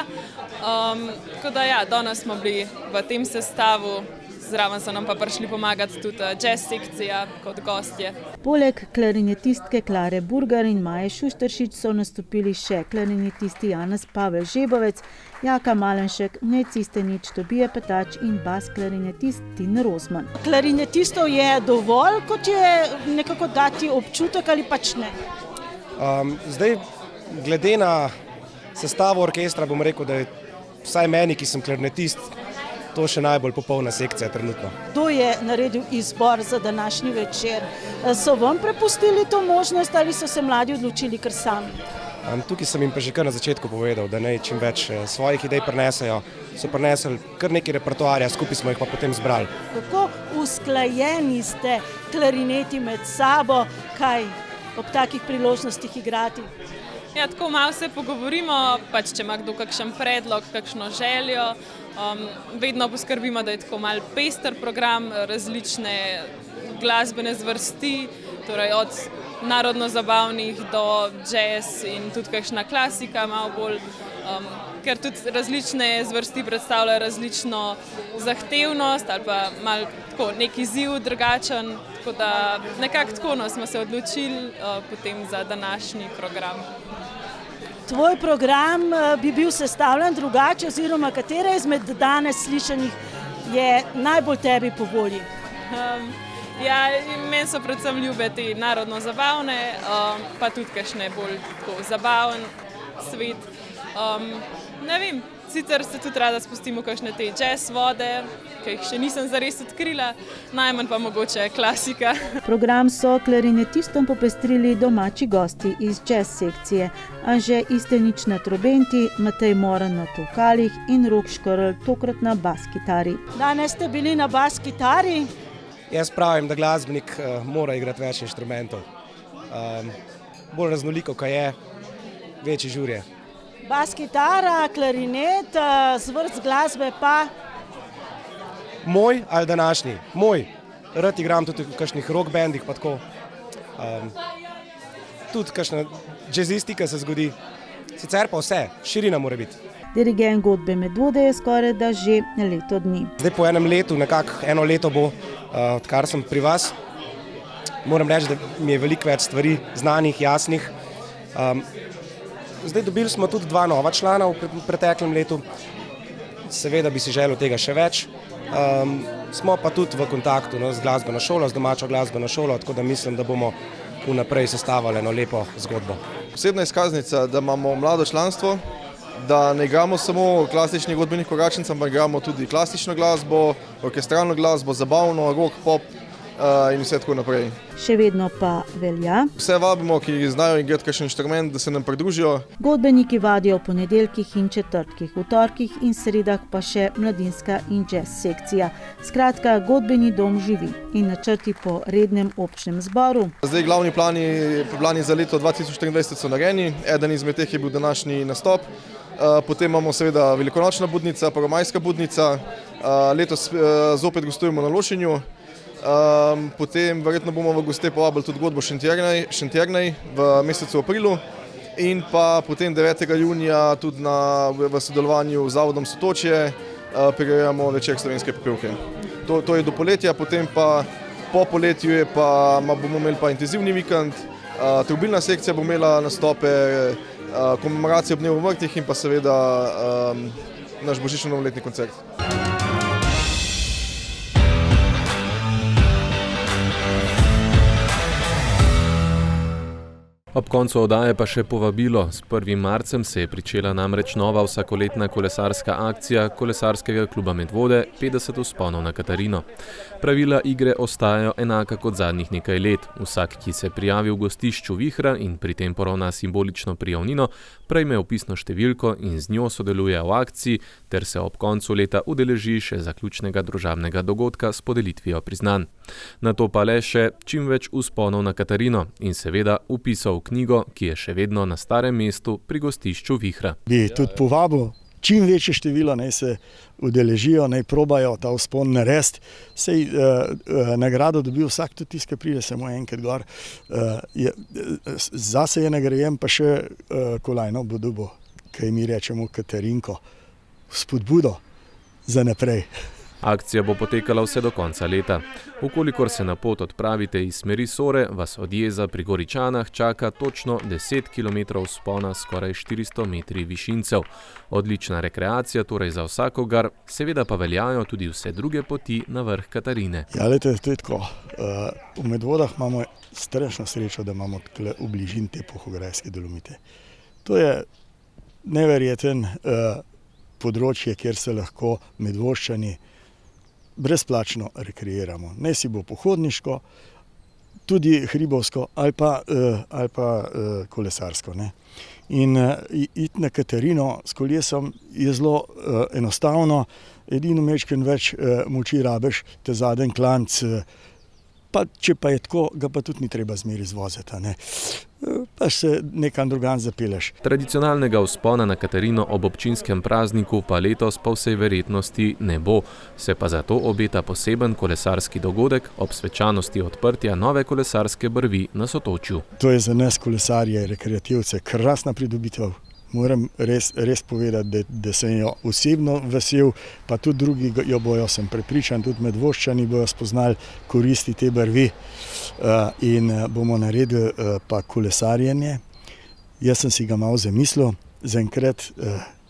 Tako da ja, danes smo bili v tem sestavu. Zraven so nam pa prišli pomagati tudi jazz sekcija kot gostje. Poleg klarinetistke Klare Burgar in Maje Šušteršič so nastopili še klarinetisti Janez Pavel Žebovec, Jaka Malenšek, Necistenič, Tobija Petač in bas klarinetist Tin Rozman. Klarinetistov je dovolj, kot je nekako dati občutek ali pač ne? Zdaj, glede na sestavo orkestra, bom rekel, da je vsaj meni, ki sem klarinetist, to še najbolj popolna sekcija trenutno. Kdo je naredil izbor za današnji večer? So vam prepustili to možnost ali so se mladi odločili kar sami? Tukaj sem jim pa že kar na začetku povedal, da naj čim več svojih idej prinesejo. So prinesli kar nekaj repertoarja, skupaj smo jih pa potem zbrali. Kako usklajeni ste klarineti med sabo, kaj ob takih priložnostih igrati? Ja, tako malo se pogovorimo, pač če ima kdo kakšen predlog, kakšno željo. Vedno poskrbimo, da je tako malo pester program, različne glasbene zvrsti, torej od narodno-zabavnih do jazz in tudi kakšna klasika malo bolj, ker tudi različne zvrsti predstavljajo različno zahtevnost ali pa malo tako nek izziv drugačen, tako da nekako tako smo se odločili potem za današnji program. Tvoj program bi bil sestavljen drugače oziroma katera izmed danes slišanih je najbolj tebi po volji? Ja, meni so predvsem ljube te narodno-zabavne, pa tudi kakšne bolj tako zabaven svet. Ne vem, sicer se tudi rada spustim v kakšne te jazz vode, ki jih še nisem zares odkrila, najmanj pa mogoče klasika. Program so klarinetistom popestrili domači gosti iz jazz sekcije, Anže Istenič na trobenti, Matej Moran na tolkalih in Rok Škrl tokrat na bas kitari. Danes ste bili na bas kitari? Jaz pravim, da glasbenik mora igrati več inštrumentov. Bolj raznoliko, kaj je, večji žurje. Bas kitara, klarinet, zvrst glasbe pa? Moj ali današnji? Moj. Rad igram tudi v kakšnih rock bandih pa tako. Tudi kakšna jazzistika se zgodi. Sicer pa vse, širina mora biti. Dirigent godbe Medvode je skoraj da že leto dni. Zdaj po enem letu, nekako eno leto bo, odkar sem pri vas. Moram reči, da mi je veliko več stvari znanih, jasnih. Zdaj dobili smo tudi 2 nova člana v preteklem letu. Seveda bi si želel tega še več. Smo pa tudi v kontaktu z glasbeno šolo, z domačo glasbeno šolo, tako da mislim, da bomo vnaprej sestavili eno lepo zgodbo. Posebna izkaznica, da imamo mlado članstvo, da ne igramo samo klasičnih godbenih koračnic, ampak igramo tudi klasično glasbo, orkestralno glasbo, zabavno, rock, pop in vse tako naprej. Še vedno pa velja. Vse vabimo, ki znajo igrati kakšen inštrument, da se nam pridružijo. Godbeniki vadijo v ponedeljkih in četrtkih, v torkih in sredah pa še mladinska in jazz sekcija. Skratka, godbeni dom živi in načrti po rednem občnem zboru. Zdaj glavni plani za leto 2024 so narejeni, eden izmed teh je bil današnji nastop. Potem imamo seveda velikonočna budnica, prvomajska budnica, letos zopet gostujemo na Lošinju. Potem verjetno bomo v goste povabili tudi godbo Šentjernej v mesecu aprilu in pa potem 9. junija tudi v sodelovanju z Zavodom Sotočje prirejamo večer slovenske popevke. To je do poletja, potem pa po poletju bomo imeli pa intenzivni vikend, trobilna sekcija bo imela nastope, komemoracijo ob dnevu mrtvih in pa seveda naš božično-novoletni koncert. Ob koncu oddaje pa še povabilo. S 1. marcem se je pričela namreč nova vsakoletna kolesarska akcija Kolesarskega kluba Medvode 50 vzponov na Katarino. Pravila igre ostajajo enaka kot zadnjih nekaj let. Vsak, ki se prijavi v gostišču Vihra in pri tem poravna simbolično prijavnino, prejme opisno številko in z njo sodeluje v akciji ter se ob koncu leta udeleži še zaključnega družabnega dogodka s podelitvijo priznanj. Nato pa le še čim več vzponov na Katarino in seveda vpisov v knjigo, ki je še vedno na starem mestu pri gostišču Vihra. Bi tudi povabil čim večje število, naj se udeležijo, naj probajo ta vzpon narediti. Sej nagrado dobi vsak, tudi tisti, ki pride samo enkrat gor. Zase je nagrajen pa še kolajno bo dobil, kaj mi rečemo Katarinko, spodbudo za naprej. Akcija bo potekala vse do konca leta. Ukolikor se na pot odpravite iz smeri Sore, vas od jeza pri Goričanah čaka točno 10 km vzpona skoraj 400 metri višincev. Odlična rekreacija torej za vsakogar, seveda pa veljajo tudi vse druge poti na vrh Katarine. Ja, lejte, to je tako. V Medvodah imamo strašno srečo, da imamo tukaj v bližini te Polhograjske Dolomite. To je neverjeten področje, kjer se lahko Medvoščani brezplačno rekreiramo. Ne si bo pohodniško, tudi hribovsko ali pa kolesarsko. Ne. In iti na Katarino s kolesom je zelo enostavno, edino majčkeno več moči rabiš, te zadnji klanc, pa če pa je tako, ga pa tudi ni treba zmeraj izvoziti. Ne. Pa se nekam drugam zapelješ. Tradicionalnega vzpona na Katarino ob občinskem prazniku pa letos po vsej verjetnosti ne bo. Se pa zato obeta poseben kolesarski dogodek ob svečanosti odprtja nove kolesarske brvi na Sotočju. To je za nas kolesarje, rekreativce, krasna pridobitev. Moram res povedati, da sem jo osebno vesel, pa tudi drugi jo bojo, sem prepričan, tudi Medvoščani bojo spoznali koristi te brvi in bomo naredili pa kolesarjenje. Jaz sem si ga malo zamislil, zaenkrat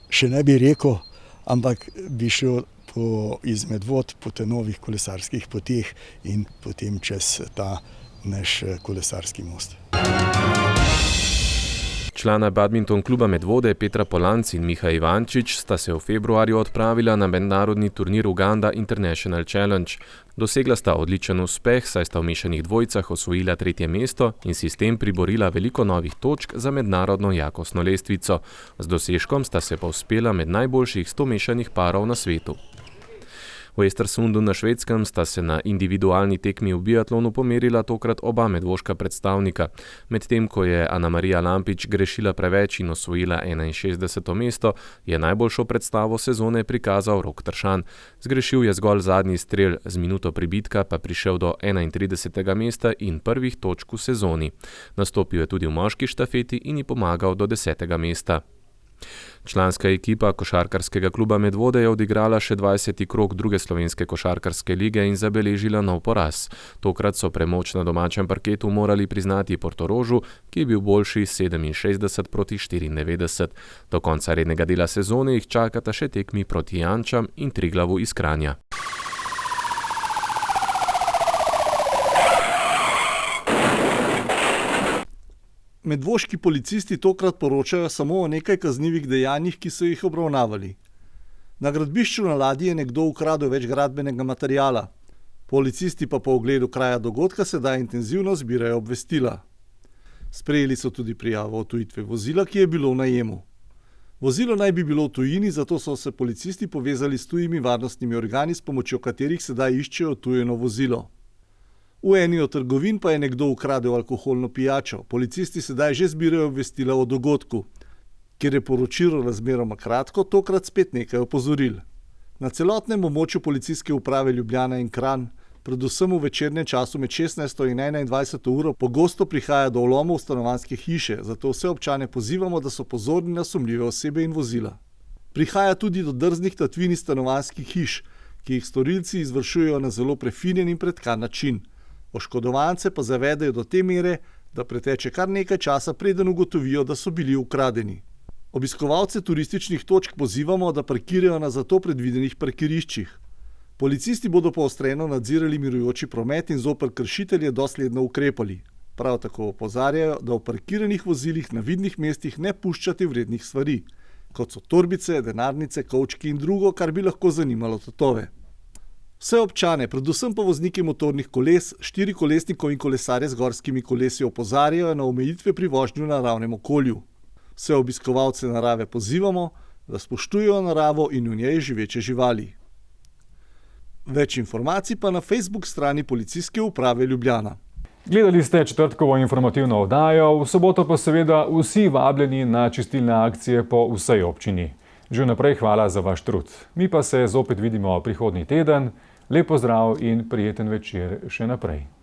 še ne bi rekel, ampak bi šel iz Medvod po te novih kolesarskih poteh in potem čez ta naš kolesarski most. Člana badminton kluba Medvode Petra Polanc in Miha Ivančič sta se v februarju odpravila na mednarodni turnir Uganda International Challenge. Dosegla sta odličen uspeh, saj sta v mešanih dvojicah osvojila 3. mesto in si s tem priborila veliko novih točk za mednarodno jakostno lestvico. Z dosežkom sta se povzpela med najboljših 100 mešanih parov na svetu. V Östersundu na Švedskem sta se na individualni tekmi v biatlonu pomerila tokrat oba medvoška predstavnika. Medtem ko je Ana-Marija Lampič grešila preveč in osvojila 61. mesto, je najboljšo predstavo sezone prikazal Rok Tršan. Zgrešil je zgolj zadnji strel, z minuto pribitka pa prišel do 31. mesta in prvih točk v sezoni. Nastopil je tudi v moški štafeti in ji pomagal do 10. mesta. Članska ekipa košarkarskega kluba Medvode je odigrala še 20. krog druge slovenske košarkarske lige in zabeležila nov poraz. Tokrat so premoč na domačem parketu morali priznati Portorožu, ki je bil boljši 67 proti 94. Do konca rednega dela sezone jih čakata še tekmi proti Jančam in Triglavu iz Kranja. Medvoški policisti tokrat poročajo samo o nekaj kaznivih dejanjih, ki so jih obravnavali. Na gradbišču na ladji je nekdo ukradel več gradbenega materiala. Policisti pa po ogledu kraja dogodka sedaj intenzivno zbirajo obvestila. Sprejeli so tudi prijavo odtujitve vozila, ki je bilo v najemu. Vozilo naj bi bilo v tujini, zato so se policisti povezali s tujimi varnostnimi organi, s pomočjo katerih sedaj iščejo odtujeno vozilo. V eni od trgovin pa je nekdo ukradel alkoholno pijačo. Policisti sedaj že zbirajo obvestila o dogodku. Ker je poročilo razmeroma kratko, tokrat spet nekaj opozoril. Na celotnem območju policijske uprave Ljubljana in Kranj, predvsem v večernem času med 16. in 21. uro, pogosto prihaja do vlomov v stanovanjske hiše, zato vse občane pozivamo, da so pozorni na sumljive osebe in vozila. Prihaja tudi do drznih tatvin iz stanovanjskih hiš, ki jih storilci izvršujejo na zelo prefinjen in pretkan način. Oškodovance pa zavedajo do te mere, da preteče kar nekaj časa, preden ugotovijo, da so bili ukradeni. Obiskovalce turističnih točk pozivamo, da parkirajo na za to predvidenih parkiriščih. Policisti bodo poostreno nadzirali mirujoči promet in zoper kršitelje dosledno ukrepali. Prav tako opozarjajo, da v parkiranih vozilih na vidnih mestih ne puščati vrednih stvari, kot so torbice, denarnice, kovčki in drugo, kar bi lahko zanimalo tatove. Vse občane, predvsem pa voznike motornih koles, štirikolesnikov in kolesarje z gorskimi kolesi opozarjajo na omejitve pri vožnji v naravnem okolju. Vse obiskovalce narave pozivamo, da spoštujejo naravo in v njej živeče živali. Več informacij pa na Facebook strani Policijske uprave Ljubljana. Gledali ste četrtkovo informativno oddajo, v soboto pa seveda vsi vabljeni na čistilne akcije po vsej občini. Že vnaprej hvala za vaš trud. Mi pa se zopet vidimo prihodnji teden. Lep pozdrav in prijeten večer še naprej.